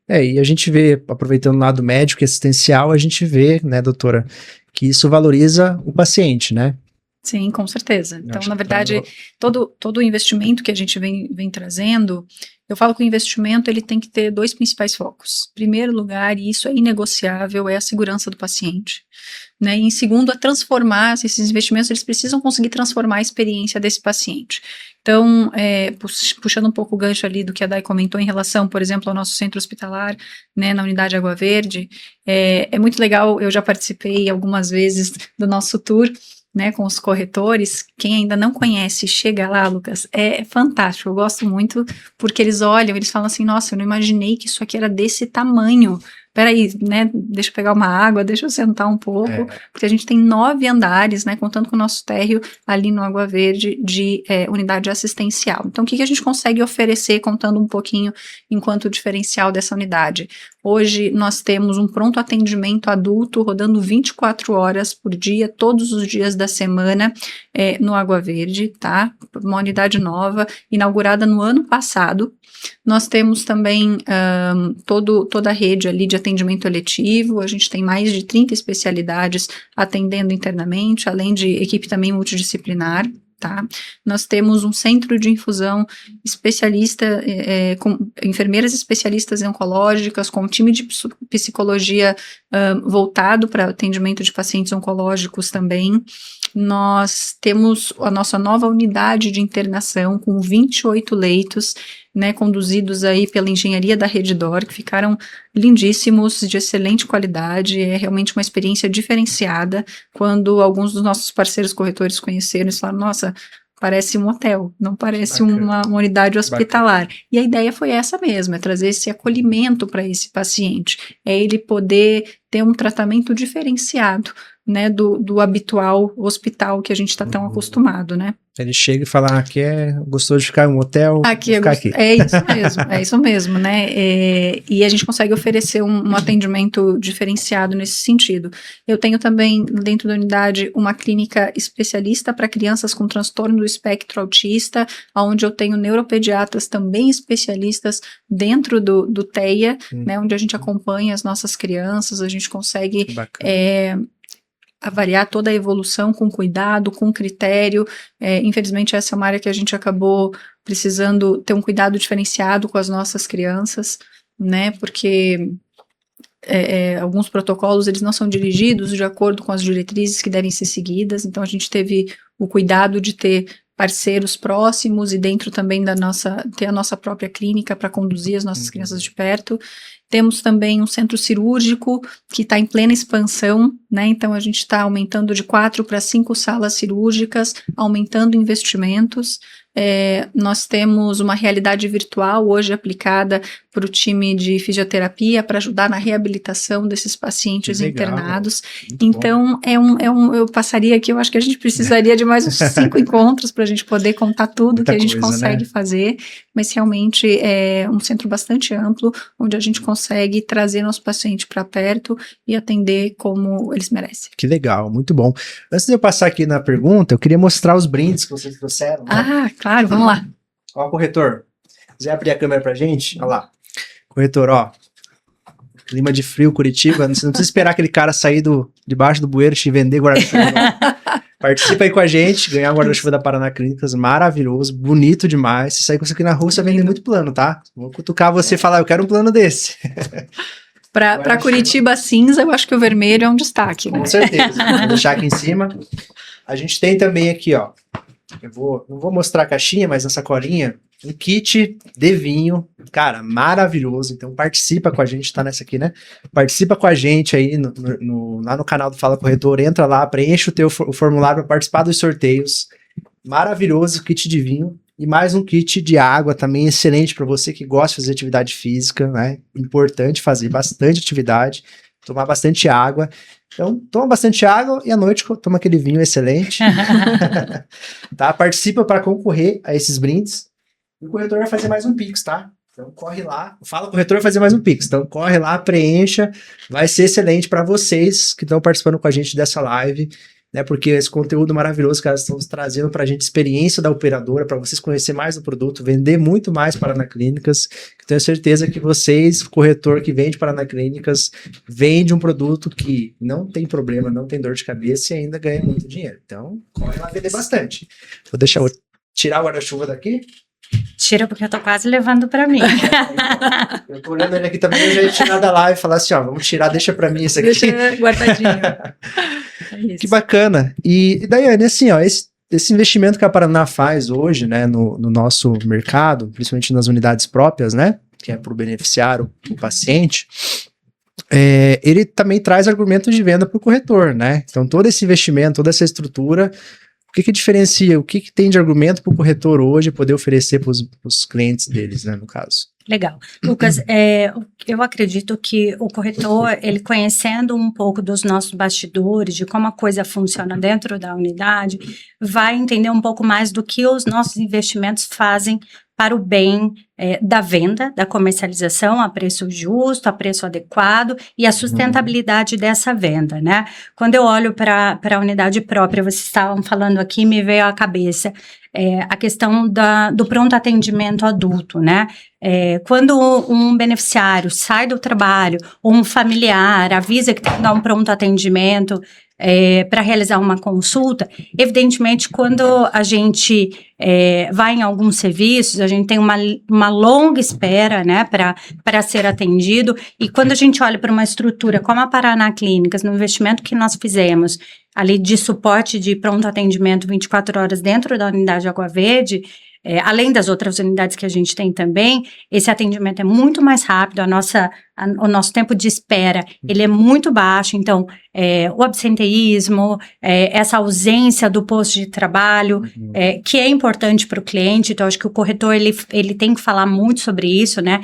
E a gente vê, aproveitando o lado médico e assistencial, a gente vê, né, doutora, que isso valoriza o paciente, né? Sim, com certeza. Então, na verdade, todo o investimento que a gente vem trazendo, eu falo que o investimento ele tem que ter dois principais focos. Em primeiro lugar, e isso é inegociável, é a segurança do paciente. Né? E em segundo, transformar esses investimentos, eles precisam conseguir transformar a experiência desse paciente. Então, puxando um pouco o gancho ali do que a Day comentou em relação, por exemplo, ao nosso centro hospitalar, né, na unidade Água Verde, é muito legal, eu já participei algumas vezes do nosso tour, né, com os corretores. Quem ainda não conhece, chega lá, Lucas, é fantástico, eu gosto muito, porque eles olham, eles falam assim, nossa, eu não imaginei que isso aqui era desse tamanho. Peraí, né, deixa eu pegar uma água, deixa eu sentar um pouco, porque a gente tem 9 andares, né, contando com o nosso térreo ali no Água Verde de unidade assistencial. Então, o que a gente consegue oferecer, contando um pouquinho enquanto diferencial dessa unidade? Hoje, nós temos um pronto atendimento adulto rodando 24 horas por dia, todos os dias da semana, no Água Verde, tá? Uma unidade nova, inaugurada no ano passado. Nós temos também toda a rede ali de atendimento eletivo, a gente tem mais de 30 especialidades atendendo internamente, além de equipe também multidisciplinar, tá? Nós temos um centro de infusão especialista, com enfermeiras especialistas oncológicas, com um time de psicologia voltado para atendimento de pacientes oncológicos também. Nós temos a nossa nova unidade de internação com 28 leitos, né, conduzidos aí pela engenharia da Rede DOR, que ficaram lindíssimos, de excelente qualidade, é realmente uma experiência diferenciada. Quando alguns dos nossos parceiros corretores conheceram, eles falaram, nossa, parece um hotel, não parece uma unidade hospitalar. Bacana. E a ideia foi essa mesmo, é trazer esse acolhimento para esse paciente, é ele poder ter um tratamento diferenciado, né, do habitual hospital que a gente está tão acostumado, né. Ele chega e fala, gostou de ficar em um hotel, aqui. É isso mesmo, né, e a gente consegue oferecer um atendimento diferenciado nesse sentido. Eu tenho também, dentro da unidade, uma clínica especialista para crianças com transtorno do espectro autista, onde eu tenho neuropediatras também especialistas dentro do TEIA, né, onde a gente acompanha as nossas crianças, a gente consegue avaliar toda a evolução com cuidado, com critério. Infelizmente, essa é uma área que a gente acabou precisando ter um cuidado diferenciado com as nossas crianças, né? Porque alguns protocolos, eles não são dirigidos de acordo com as diretrizes que devem ser seguidas, então a gente teve o cuidado de ter parceiros próximos e dentro também ter a nossa própria clínica para conduzir as nossas crianças de perto. Temos também um centro cirúrgico que está em plena expansão, né? Então a gente está aumentando de 4 para 5 salas cirúrgicas, aumentando investimentos. Nós temos uma realidade virtual hoje aplicada para o time de fisioterapia para ajudar na reabilitação desses pacientes internados. Então, eu passaria aqui, eu acho que a gente precisaria de mais uns 5 encontros para a gente poder contar tudo que a gente consegue fazer, mas realmente é um centro bastante amplo, onde a gente consegue trazer nosso paciente para perto e atender como eles merecem. Que legal, muito bom. Antes de eu passar aqui na pergunta, eu queria mostrar os brindes que vocês trouxeram. Né? Claro, vamos lá. Ó, corretor, quiser abrir a câmera pra gente? Olha lá. Corretor, ó. Clima de frio, Curitiba. Você não precisa esperar aquele cara sair debaixo do bueiro te vender guarda-chuva. Participa aí com a gente, ganhar o guarda-chuva da Paraná Clínicas, maravilhoso, bonito demais. Se sair com isso aqui na rua, você vai vender muito plano, tá? Vou cutucar você e falar, eu quero um plano desse. Para Curitiba cinza, eu acho que o vermelho é um destaque, né? Com certeza. Vou deixar aqui em cima. A gente tem também aqui, ó. Não vou mostrar a caixinha, mas na sacolinha, um kit de vinho, cara, maravilhoso. Então participa com a gente, tá nessa aqui, né? Participa com a gente aí lá no canal do Fala Corretor, entra lá, preenche o formulário para participar dos sorteios. Maravilhoso, kit de vinho. E mais um kit de água também excelente para você que gosta de fazer atividade física, né? Importante fazer bastante atividade, tomar bastante água. Então, toma bastante água e à noite toma aquele vinho excelente. Tá? Participa para concorrer a esses brindes. E o corretor vai fazer mais um Pix, tá? Então, corre lá. Fala, corretor vai fazer mais um Pix. Então, corre lá, preencha. Vai ser excelente para vocês que estão participando com a gente dessa live, né? Porque esse conteúdo maravilhoso que elas estão trazendo para a gente, experiência da operadora, para vocês conhecer mais o produto, vender muito mais Paraná Clínicas. Tenho certeza que vocês, corretor que vende Paraná Clínicas, vende um produto que não tem problema, não tem dor de cabeça e ainda ganha muito dinheiro. Então, corre lá vender bastante. Vou tirar o guarda-chuva daqui. Tira, porque eu tô quase levando pra mim. Eu tô olhando ele aqui também, eu já ia tirar da live e falar assim, ó, vamos tirar, deixa pra mim isso aqui. Deixa guardadinho. Que bacana. E Daiane, assim, ó, esse investimento que a Paraná faz hoje, né, no nosso mercado, principalmente nas unidades próprias, né, que é para o beneficiário, o paciente, ele também traz argumentos de venda para o corretor, né? Então, todo esse investimento, toda essa estrutura, o que diferencia, o que tem de argumento para o corretor hoje poder oferecer para os clientes deles, né, no caso? Legal. Lucas, eu acredito que o corretor, ele conhecendo um pouco dos nossos bastidores, de como a coisa funciona dentro da unidade, vai entender um pouco mais do que os nossos investimentos fazem para o bem da venda, da comercialização a preço justo, a preço adequado e a sustentabilidade dessa venda, né? Quando eu olho para a unidade própria, vocês estavam falando aqui, me veio à cabeça a questão do pronto atendimento adulto, né? Quando um beneficiário sai do trabalho, ou um familiar avisa que tem que dar um pronto atendimento para realizar uma consulta, evidentemente, quando a gente vai em alguns serviços, a gente tem uma longa espera, né, para ser atendido, e quando a gente olha para uma estrutura como a Paraná Clínicas, no investimento que nós fizemos ali de suporte de pronto atendimento 24 horas dentro da unidade Água Verde, além das outras unidades que a gente tem também, esse atendimento é muito mais rápido, o nosso tempo de espera, ele é muito baixo, então, o absenteísmo, essa ausência do posto de trabalho, que é importante para o cliente, então acho que o corretor, ele tem que falar muito sobre isso, né,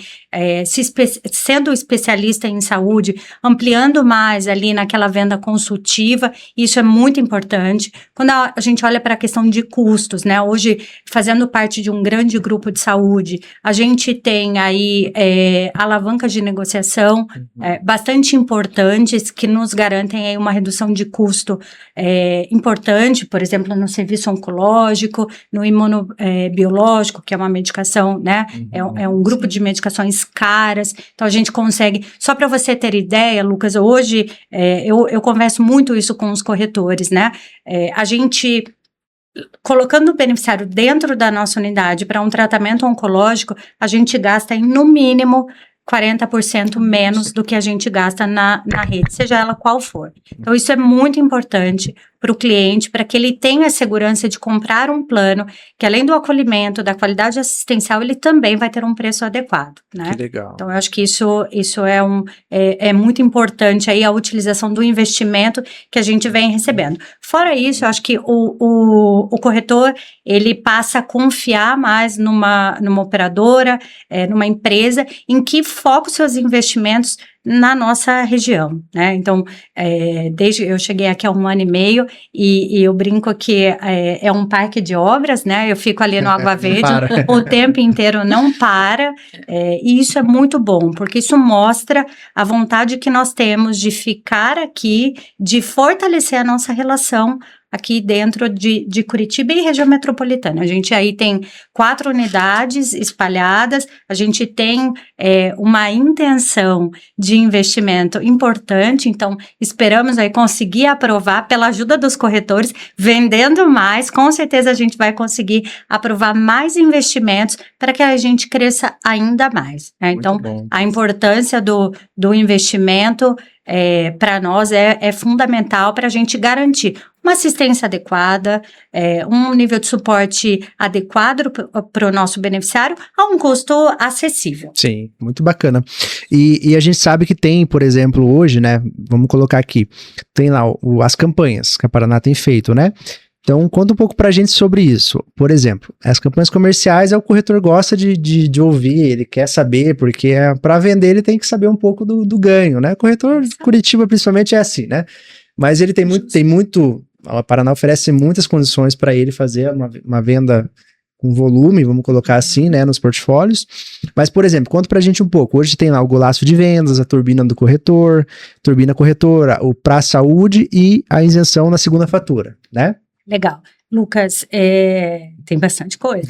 sendo especialista em saúde, ampliando mais ali naquela venda consultiva, isso é muito importante. Quando a gente olha para a questão de custos, né, hoje, fazendo parte de um grande grupo de saúde, a gente tem aí alavanca de negociação medicação bastante importantes que nos garantem aí uma redução de custo importante, por exemplo, no serviço oncológico, no imunobiológico, que é uma medicação, né? É um grupo de medicações caras, então a gente consegue, só para você ter ideia, Lucas, hoje eu converso muito isso com os corretores, né? A gente, colocando o beneficiário dentro da nossa unidade para um tratamento oncológico, a gente gasta em, no mínimo, 40% menos do que a gente gasta na rede, seja ela qual for. Então, isso é muito importante para o cliente, para que ele tenha a segurança de comprar um plano que, além do acolhimento, da qualidade assistencial, ele também vai ter um preço adequado, né? Que legal. Então, eu acho que isso é muito importante aí, a utilização do investimento que a gente vem recebendo. Fora isso, eu acho que o corretor, ele passa a confiar mais numa operadora, numa empresa, em que foca os seus investimentos na nossa região, né? Então, desde eu cheguei aqui há 1 ano e meio e eu brinco que é um parque de obras, né? Eu fico ali no Água Verde o tempo inteiro, não para, e isso é muito bom, porque isso mostra a vontade que nós temos de ficar aqui, de fortalecer a nossa relação aqui dentro de Curitiba e região metropolitana. A gente aí tem 4 unidades espalhadas, a gente tem uma intenção de investimento importante, então esperamos aí conseguir aprovar pela ajuda dos corretores, vendendo mais, com certeza a gente vai conseguir aprovar mais investimentos para que a gente cresça ainda mais, né? Então, a importância do investimento para nós é fundamental para a gente garantir uma assistência adequada, um nível de suporte adequado para o nosso beneficiário a um custo acessível. Sim, muito bacana. E a gente sabe que tem, por exemplo, hoje, né, vamos colocar aqui, tem lá as campanhas que a Paraná tem feito, né? Então, conta um pouco pra gente sobre isso. Por exemplo, as campanhas comerciais, o corretor gosta de ouvir, ele quer saber, porque para vender ele tem que saber um pouco do ganho, né? O corretor de Curitiba, principalmente, é assim, né? Mas ele tem muito, a Paraná oferece muitas condições para ele fazer uma venda com volume, vamos colocar assim, né, nos portfólios. Mas, por exemplo, conta pra gente um pouco. Hoje tem lá o golaço de vendas, a turbina do corretor, turbina corretora, o Pra Saúde e a isenção na segunda fatura, né? Legal. Lucas, tem bastante coisa.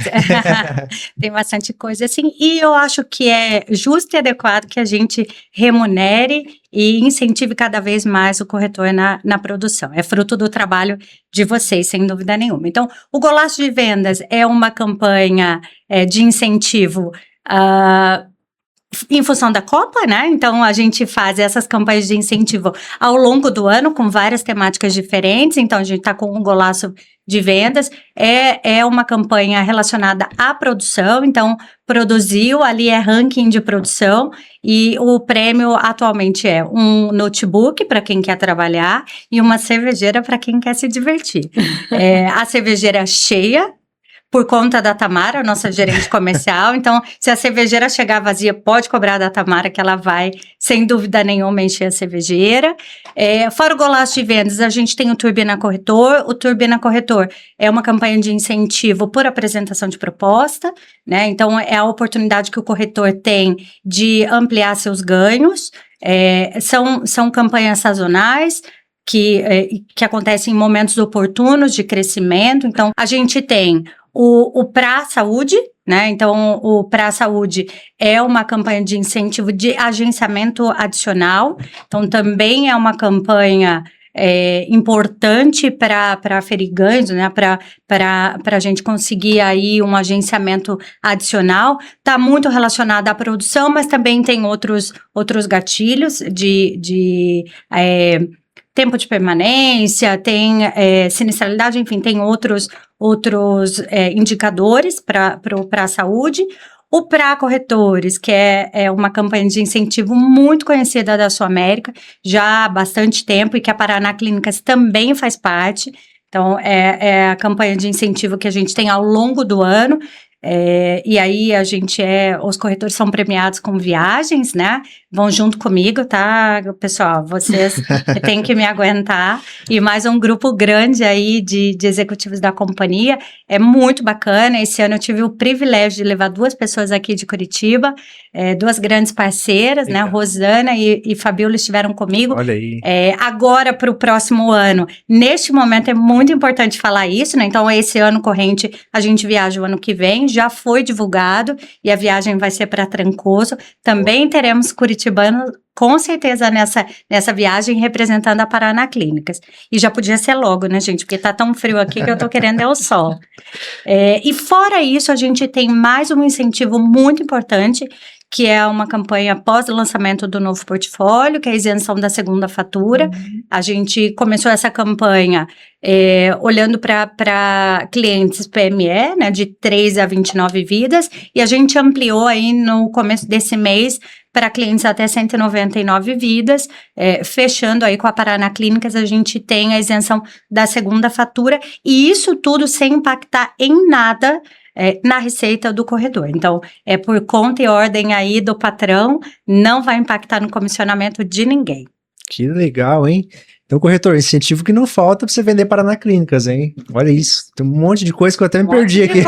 Tem bastante coisa, assim, e eu acho que é justo e adequado que a gente remunere e incentive cada vez mais o corretor na produção. É fruto do trabalho de vocês, sem dúvida nenhuma. Então, o Golaço de Vendas é uma campanha de incentivo em função da Copa, né? Então, a gente faz essas campanhas de incentivo ao longo do ano, com várias temáticas diferentes. Então, a gente está com um Golaço de Vendas. É uma campanha relacionada à produção. Então, produziu, ali é ranking de produção. E o prêmio atualmente é um notebook para quem quer trabalhar e uma cervejeira para quem quer se divertir. A cervejeira cheia, por conta da Tamara, nossa gerente comercial. Então, se a cervejeira chegar vazia, pode cobrar da Tamara, que ela vai, sem dúvida nenhuma, encher a cervejeira. Fora o Golaço de Vendas, a gente tem o Turbina Corretor. O Turbina Corretor é uma campanha de incentivo por apresentação de proposta, né? Então, é a oportunidade que o corretor tem de ampliar seus ganhos. São campanhas sazonais, que acontecem em momentos oportunos de crescimento. Então, a gente tem o Pra Saúde, né? Então, o Pra Saúde é uma campanha de incentivo de agenciamento adicional. Então, também é uma campanha importante para aferir ganhos, né? Para a gente conseguir aí um agenciamento adicional. Está muito relacionada à produção, mas também tem outros gatilhos de tempo de permanência, tem sinistralidade, enfim, tem outros indicadores para a saúde. O Pra Corretores, que é uma campanha de incentivo muito conhecida da Sul América, já há bastante tempo, e que a Paraná Clínicas também faz parte. Então, é a campanha de incentivo que a gente tem ao longo do ano. E aí os corretores são premiados com viagens, né, vão junto comigo, tá, pessoal? Vocês têm que me aguentar. E mais um grupo grande aí de executivos da companhia. É muito bacana. Esse ano eu tive o privilégio de levar 2 pessoas aqui de Curitiba, 2 grandes parceiras, né? Rosana e Fabiola estiveram comigo. Olha aí. Agora, para o próximo ano, neste momento é muito importante falar isso, né? Então, esse ano corrente, a gente viaja o ano que vem, já foi divulgado, e a viagem vai ser para Trancoso. Também teremos curitibanos, com certeza, nessa viagem, representando a Paraná Clínicas. E já podia ser logo, né, gente? Porque tá tão frio aqui que eu tô querendo o sol. E fora isso, a gente tem mais um incentivo muito importante, que é uma campanha pós-lançamento do novo portfólio, que é a isenção da segunda fatura. A gente começou essa campanha olhando para clientes PME, né, de 3 a 29 vidas, e a gente ampliou aí no começo desse mês para clientes até 199 vidas, fechando aí com a Paraná Clínicas, a gente tem a isenção da segunda fatura, e isso tudo sem impactar em nada na receita do corretor. Então, é por conta e ordem aí do patrão, não vai impactar no comissionamento de ninguém. Que legal, hein? Então, corretor, incentivo que não falta para você vender Paraná Clínicas, hein? Olha isso, tem um monte de coisa que eu até me perdi aqui.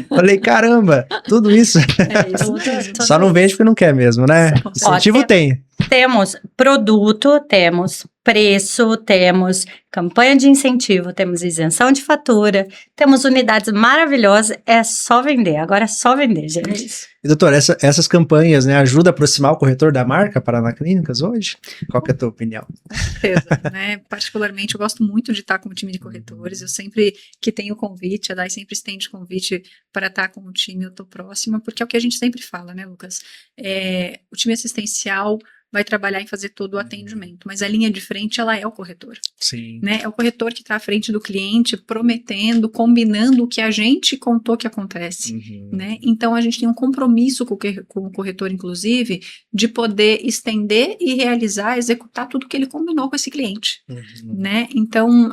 Falei, caramba, tudo isso. Tudo Só não vende porque não quer mesmo, né? Incentivo tem. Temos produto, temos preço, temos campanha de incentivo, temos isenção de fatura, temos unidades maravilhosas, é só vender, agora é só vender, gente. E doutor, essas campanhas, né, ajudam a aproximar o corretor da marca Paraná Clínicas hoje? Qual que é a tua opinião? Com certeza, né? Particularmente, eu gosto muito de estar com o time de corretores. Eu sempre que tenho convite, a Dai sempre estende convite para estar com o time, eu estou próxima, porque é o que a gente sempre fala, né, Lucas? O time assistencial vai trabalhar em fazer todo o atendimento, mas a linha de frente, ela é o corretor. Sim. Né? É o corretor que está à frente do cliente, prometendo, combinando o que a gente contou que acontece. Né? Então, a gente tem um compromisso com o corretor, inclusive, de poder estender e realizar, executar tudo que ele combinou com esse cliente. Né? Então,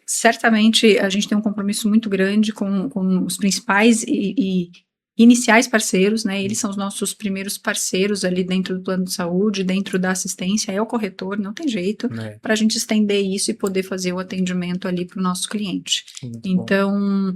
certamente, a gente tem um compromisso muito grande com os principais e iniciais parceiros, né? Eles são os nossos primeiros parceiros ali dentro do plano de saúde, dentro da assistência, é o corretor, não tem jeito, para a gente estender isso e poder fazer o atendimento ali para o nosso cliente. Então,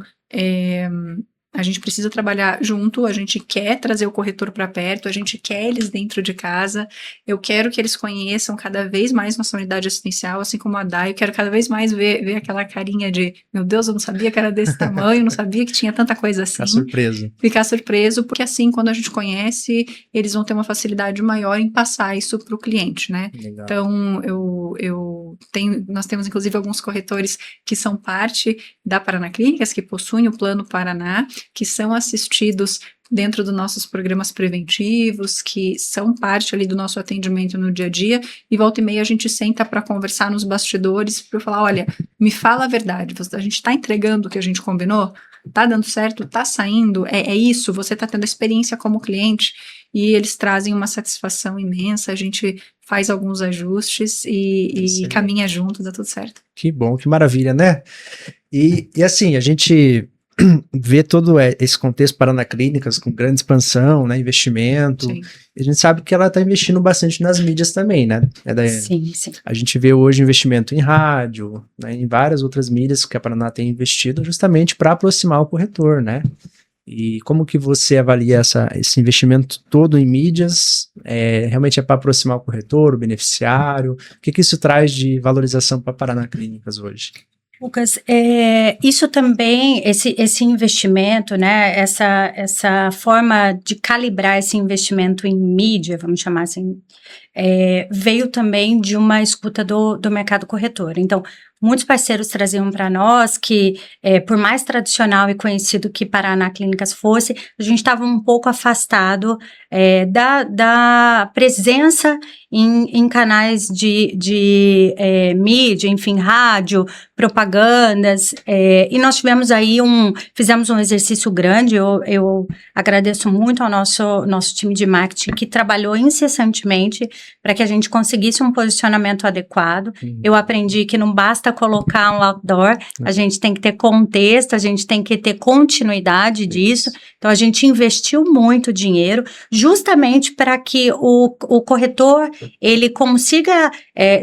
a gente precisa trabalhar junto, a gente quer trazer o corretor para perto, a gente quer eles dentro de casa, eu quero que eles conheçam cada vez mais nossa unidade assistencial, assim como a Dai, eu quero cada vez mais ver aquela carinha de, meu Deus, eu não sabia que era desse tamanho, não sabia que tinha tanta coisa assim. Ficar surpreso, porque assim, quando a gente conhece, eles vão ter uma facilidade maior em passar isso para o cliente, né? Legal. Então, nós temos inclusive alguns corretores que são parte da Paraná Clínicas, que possuem o Plano Paraná, que são assistidos dentro dos nossos programas preventivos, que são parte ali do nosso atendimento no dia a dia, e volta e meia a gente senta para conversar nos bastidores, para falar, olha, me fala a verdade, a gente está entregando o que a gente combinou? Tá dando certo? Tá saindo? É isso? Você tá tendo experiência como cliente? E eles trazem uma satisfação imensa, a gente faz alguns ajustes e caminha junto, dá tudo certo. Que bom, que maravilha, né? E assim, a gente vê todo esse contexto Paraná Clínicas com grande expansão, né, investimento. Sim. E a gente sabe que ela está investindo bastante nas mídias também, né, Daiane? Sim, sim. A gente vê hoje investimento em rádio, né, em várias outras mídias que a Paraná tem investido justamente para aproximar o corretor, né? E como que você avalia esse investimento todo em mídias? Realmente é para aproximar o corretor, o beneficiário? O que isso traz de valorização para a Paraná Clínicas hoje? Lucas, isso também, esse investimento, né, essa forma de calibrar esse investimento em mídia, vamos chamar assim, veio também de uma escuta do mercado corretor. Então, muitos parceiros traziam para nós que, por mais tradicional e conhecido que Paraná Clínicas fosse, a gente estava um pouco afastado da presença em canais de mídia, enfim, rádio, propagandas, e nós tivemos aí fizemos um exercício grande, eu agradeço muito ao nosso time de marketing que trabalhou incessantemente para que a gente conseguisse um posicionamento adequado. Eu aprendi que não basta colocar um outdoor, a gente tem que ter contexto, a gente tem que ter continuidade disso. Então, a gente investiu muito dinheiro justamente para que o corretor, ele consiga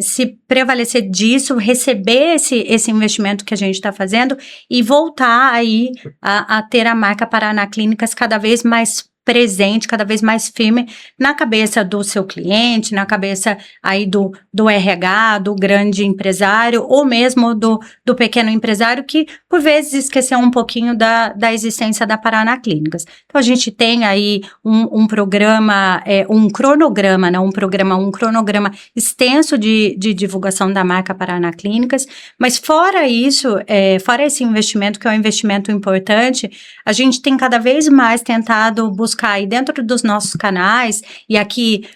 se prevalecer disso, receber esse investimento que a gente está fazendo e voltar aí a ter a marca Paraná Clínicas cada vez mais presente, cada vez mais firme na cabeça do seu cliente, na cabeça aí do RH, do grande empresário, ou mesmo do pequeno empresário que, por vezes, esqueceu um pouquinho da existência da Paraná Clínicas. Então, a gente tem aí um programa, um cronograma, não um programa, um cronograma extenso de divulgação da marca Paraná Clínicas, mas fora isso, fora esse investimento, que é um investimento importante, a gente tem cada vez mais tentado buscar aí dentro dos nossos canais, e aqui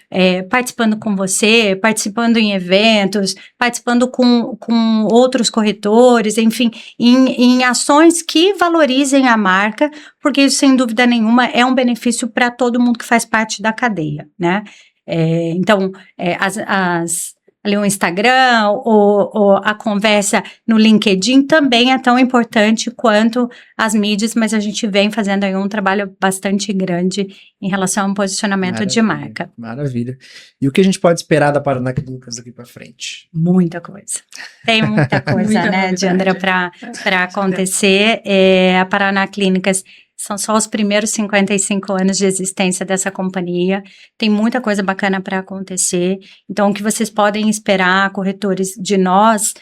participando com você, participando em eventos, participando com outros corretores, enfim, em ações que valorizem a marca, porque isso, sem dúvida nenhuma, é um benefício para todo mundo que faz parte da cadeia, né? Então, ali o Instagram ou a conversa no LinkedIn também é tão importante quanto as mídias, mas a gente vem fazendo aí um trabalho bastante grande em relação a um posicionamento de marca. Maravilha. E o que a gente pode esperar da Paraná Clínicas daqui para frente? Muita coisa. Tem muita coisa, né, Diandra, para acontecer. A Paraná Clínicas são só os primeiros 55 anos de existência dessa companhia. Tem muita coisa bacana para acontecer. Então, o que vocês podem esperar, corretores, de nós,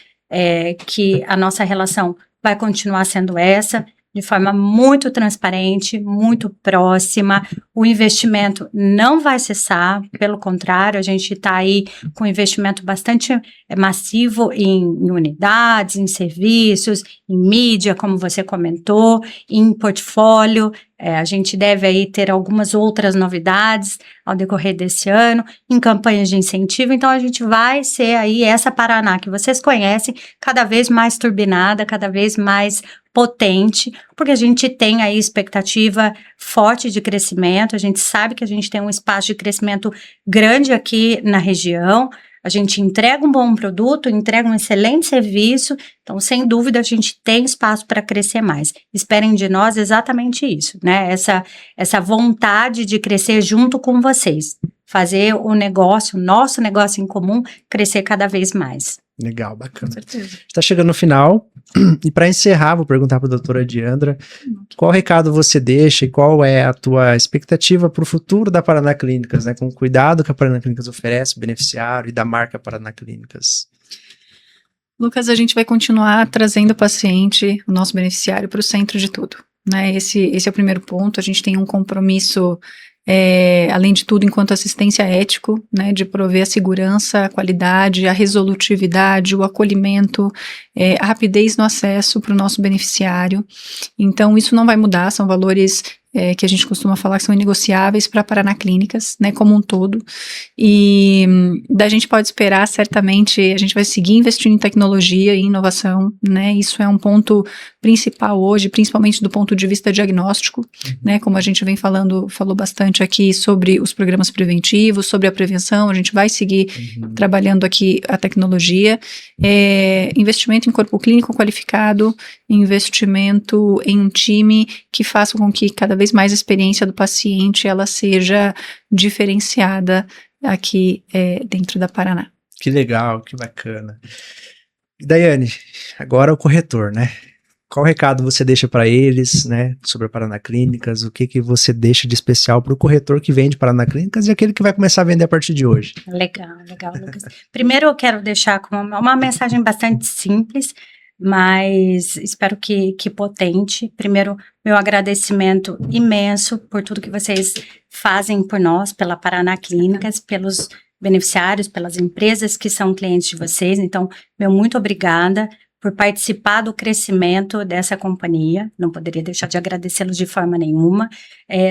que a nossa relação vai continuar sendo essa, de forma muito transparente, muito próxima. O investimento não vai cessar, pelo contrário, a gente está aí com investimento bastante massivo em unidades, em serviços, em mídia, como você comentou, em portfólio. A gente deve aí ter algumas outras novidades ao decorrer desse ano, em campanhas de incentivo. Então, a gente vai ser aí essa Paraná que vocês conhecem, cada vez mais turbinada, cada vez mais potente, porque a gente tem aí expectativa forte de crescimento, a gente sabe que a gente tem um espaço de crescimento grande aqui na região, a gente entrega um bom produto, entrega um excelente serviço, então, sem dúvida, a gente tem espaço para crescer mais. Esperem de nós exatamente isso, né? Essa vontade de crescer junto com vocês, fazer o nosso negócio em comum, crescer cada vez mais. Legal, bacana. Com certeza. Está chegando no final, e para encerrar, vou perguntar para a doutora Diandra, qual recado você deixa e qual é a tua expectativa para o futuro da Paraná Clínicas, né? Com o cuidado que a Paraná Clínicas oferece, o beneficiário e da marca Paraná Clínicas. Lucas, a gente vai continuar trazendo o paciente, o nosso beneficiário, para o centro de tudo, né? Esse é o primeiro ponto. A gente tem um compromisso, além de tudo, enquanto assistência ético, né, de prover a segurança, a qualidade, a resolutividade, o acolhimento, a rapidez no acesso para o nosso beneficiário. Então, isso não vai mudar, são valores que a gente costuma falar que são inegociáveis para Paraná Clínicas, né, como um todo, e da gente pode esperar, certamente, a gente vai seguir investindo em tecnologia e inovação, né, isso é um ponto principal hoje, principalmente do ponto de vista diagnóstico, né, como a gente vem falou bastante aqui sobre os programas preventivos, sobre a prevenção, a gente vai seguir trabalhando aqui a tecnologia, investimento em corpo clínico qualificado, investimento em um time que faça com que cada vez mais a experiência do paciente ela seja diferenciada aqui dentro da Paraná. Que legal, que bacana. Daiane, agora o corretor, né? Qual recado você deixa para eles, né, sobre a Paraná Clínicas? O que você deixa de especial para o corretor que vende Paraná Clínicas e aquele que vai começar a vender a partir de hoje? Legal, Lucas. Primeiro eu quero deixar com uma mensagem bastante simples, mas espero que potente. Primeiro, meu agradecimento imenso por tudo que vocês fazem por nós, pela Paraná Clínicas, pelos beneficiários, pelas empresas que são clientes de vocês. Então, meu muito obrigada por participar do crescimento dessa companhia. Não poderia deixar de agradecê-los de forma nenhuma.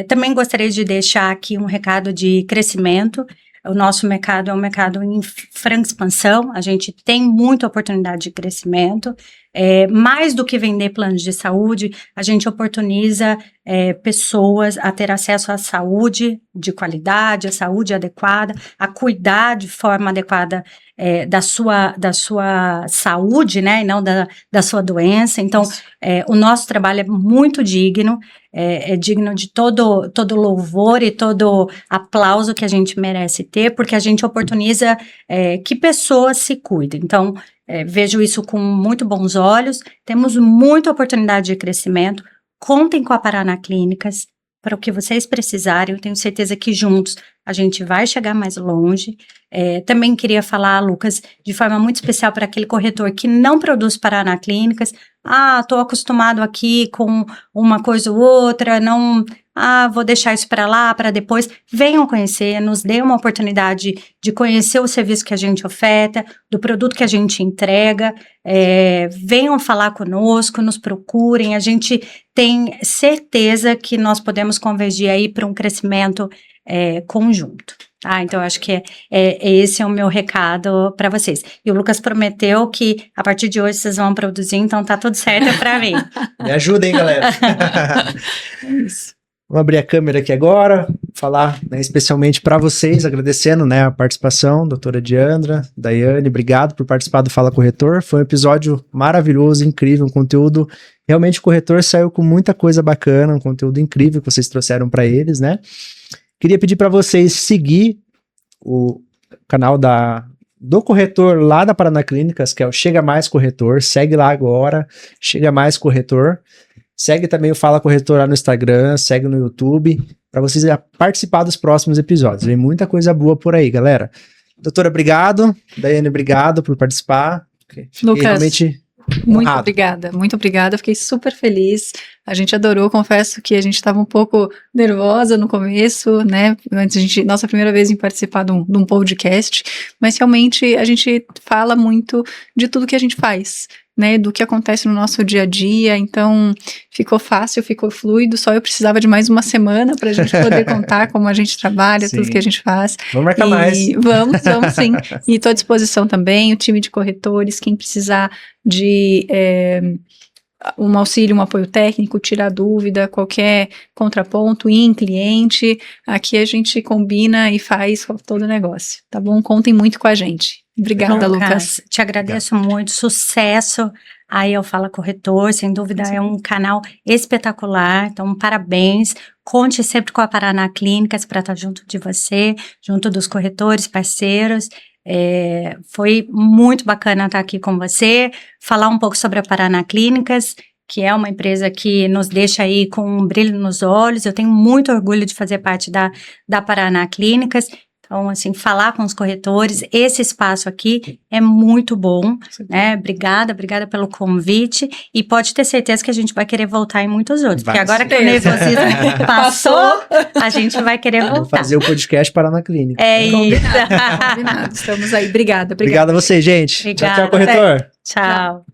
Também gostaria de deixar aqui um recado de crescimento. O nosso mercado é um mercado em franca expansão, a gente tem muita oportunidade de crescimento, Mais do que vender planos de saúde, a gente oportuniza pessoas a ter acesso à saúde de qualidade, à saúde adequada, a cuidar de forma adequada da sua saúde, né, e não da sua doença. Então, o nosso trabalho é muito digno, é digno de todo louvor e todo aplauso que a gente merece ter, porque a gente oportuniza que pessoas se cuidem. Então, vejo isso com muito bons olhos, temos muita oportunidade de crescimento, contem com a Paraná Clínicas para o que vocês precisarem, eu tenho certeza que juntos a gente vai chegar mais longe. Também queria falar, Lucas, de forma muito especial para aquele corretor que não produz Paraná Clínicas. Estou acostumado aqui com uma coisa ou outra, não... vou deixar isso para lá, para depois. Venham conhecer, nos dê uma oportunidade de conhecer o serviço que a gente oferta, do produto que a gente entrega. Venham falar conosco, nos procurem. A gente tem certeza que nós podemos convergir aí para um crescimento conjunto. Então, eu acho que esse é o meu recado para vocês. E o Lucas prometeu que a partir de hoje vocês vão produzir, então tá tudo certo para mim. Me ajudem, galera. Isso. Vamos abrir a câmera aqui agora, falar, né, especialmente para vocês, agradecendo, né, a participação, doutora Diandra, Daiane, obrigado por participar do Fala Corretor. Foi um episódio maravilhoso, incrível, um conteúdo. Realmente o corretor saiu com muita coisa bacana, um conteúdo incrível que vocês trouxeram para eles, né? Queria pedir para vocês seguir o canal do corretor lá da Paraná Clínicas, que é o Chega Mais Corretor. Segue lá agora, Chega Mais Corretor. Segue também o Fala Corretor lá no Instagram, segue no YouTube, para vocês participar dos próximos episódios. Vem muita coisa boa por aí, galera. Doutora, obrigado. Daiane, obrigado por participar. Fiquei Lucas, realmente muito honrado. obrigada, muito obrigada. Fiquei super feliz. A gente adorou, confesso que a gente estava um pouco nervosa no começo, né? Antes nossa primeira vez em participar de um podcast, mas realmente a gente fala muito de tudo que a gente faz, né? Do que acontece no nosso dia a dia. Então ficou fácil, ficou fluido. Só eu precisava de mais uma semana para a gente poder contar como a gente trabalha, Sim. tudo que a gente faz. Vamos marcar mais. Vamos sim. E estou à disposição também, o time de corretores, quem precisar de um auxílio, um apoio técnico, tirar dúvida, qualquer contraponto, ir em cliente, aqui a gente combina e faz todo o negócio, tá bom? Contem muito com a gente. Obrigada, Lucas. Te agradeço muito, sucesso aí ao Fala Corretor, sem dúvida é um canal espetacular, então parabéns, conte sempre com a Paraná Clínicas para estar junto de você, junto dos corretores, parceiros. Foi muito bacana estar aqui com você, falar um pouco sobre a Paraná Clínicas, que é uma empresa que nos deixa aí com um brilho nos olhos. Eu tenho muito orgulho de fazer parte da Paraná Clínicas. Então, assim, falar com os corretores, esse espaço aqui é muito bom, né? Obrigada pelo convite e pode ter certeza que a gente vai querer voltar em muitos outros, porque agora que o nervosismo passou, a gente vai querer voltar. Vamos fazer o podcast Paraná Clínica. Combinado. Combinado. Estamos aí. Obrigada. Obrigado a vocês, gente. Obrigada. Tchau, corretor. Tchau.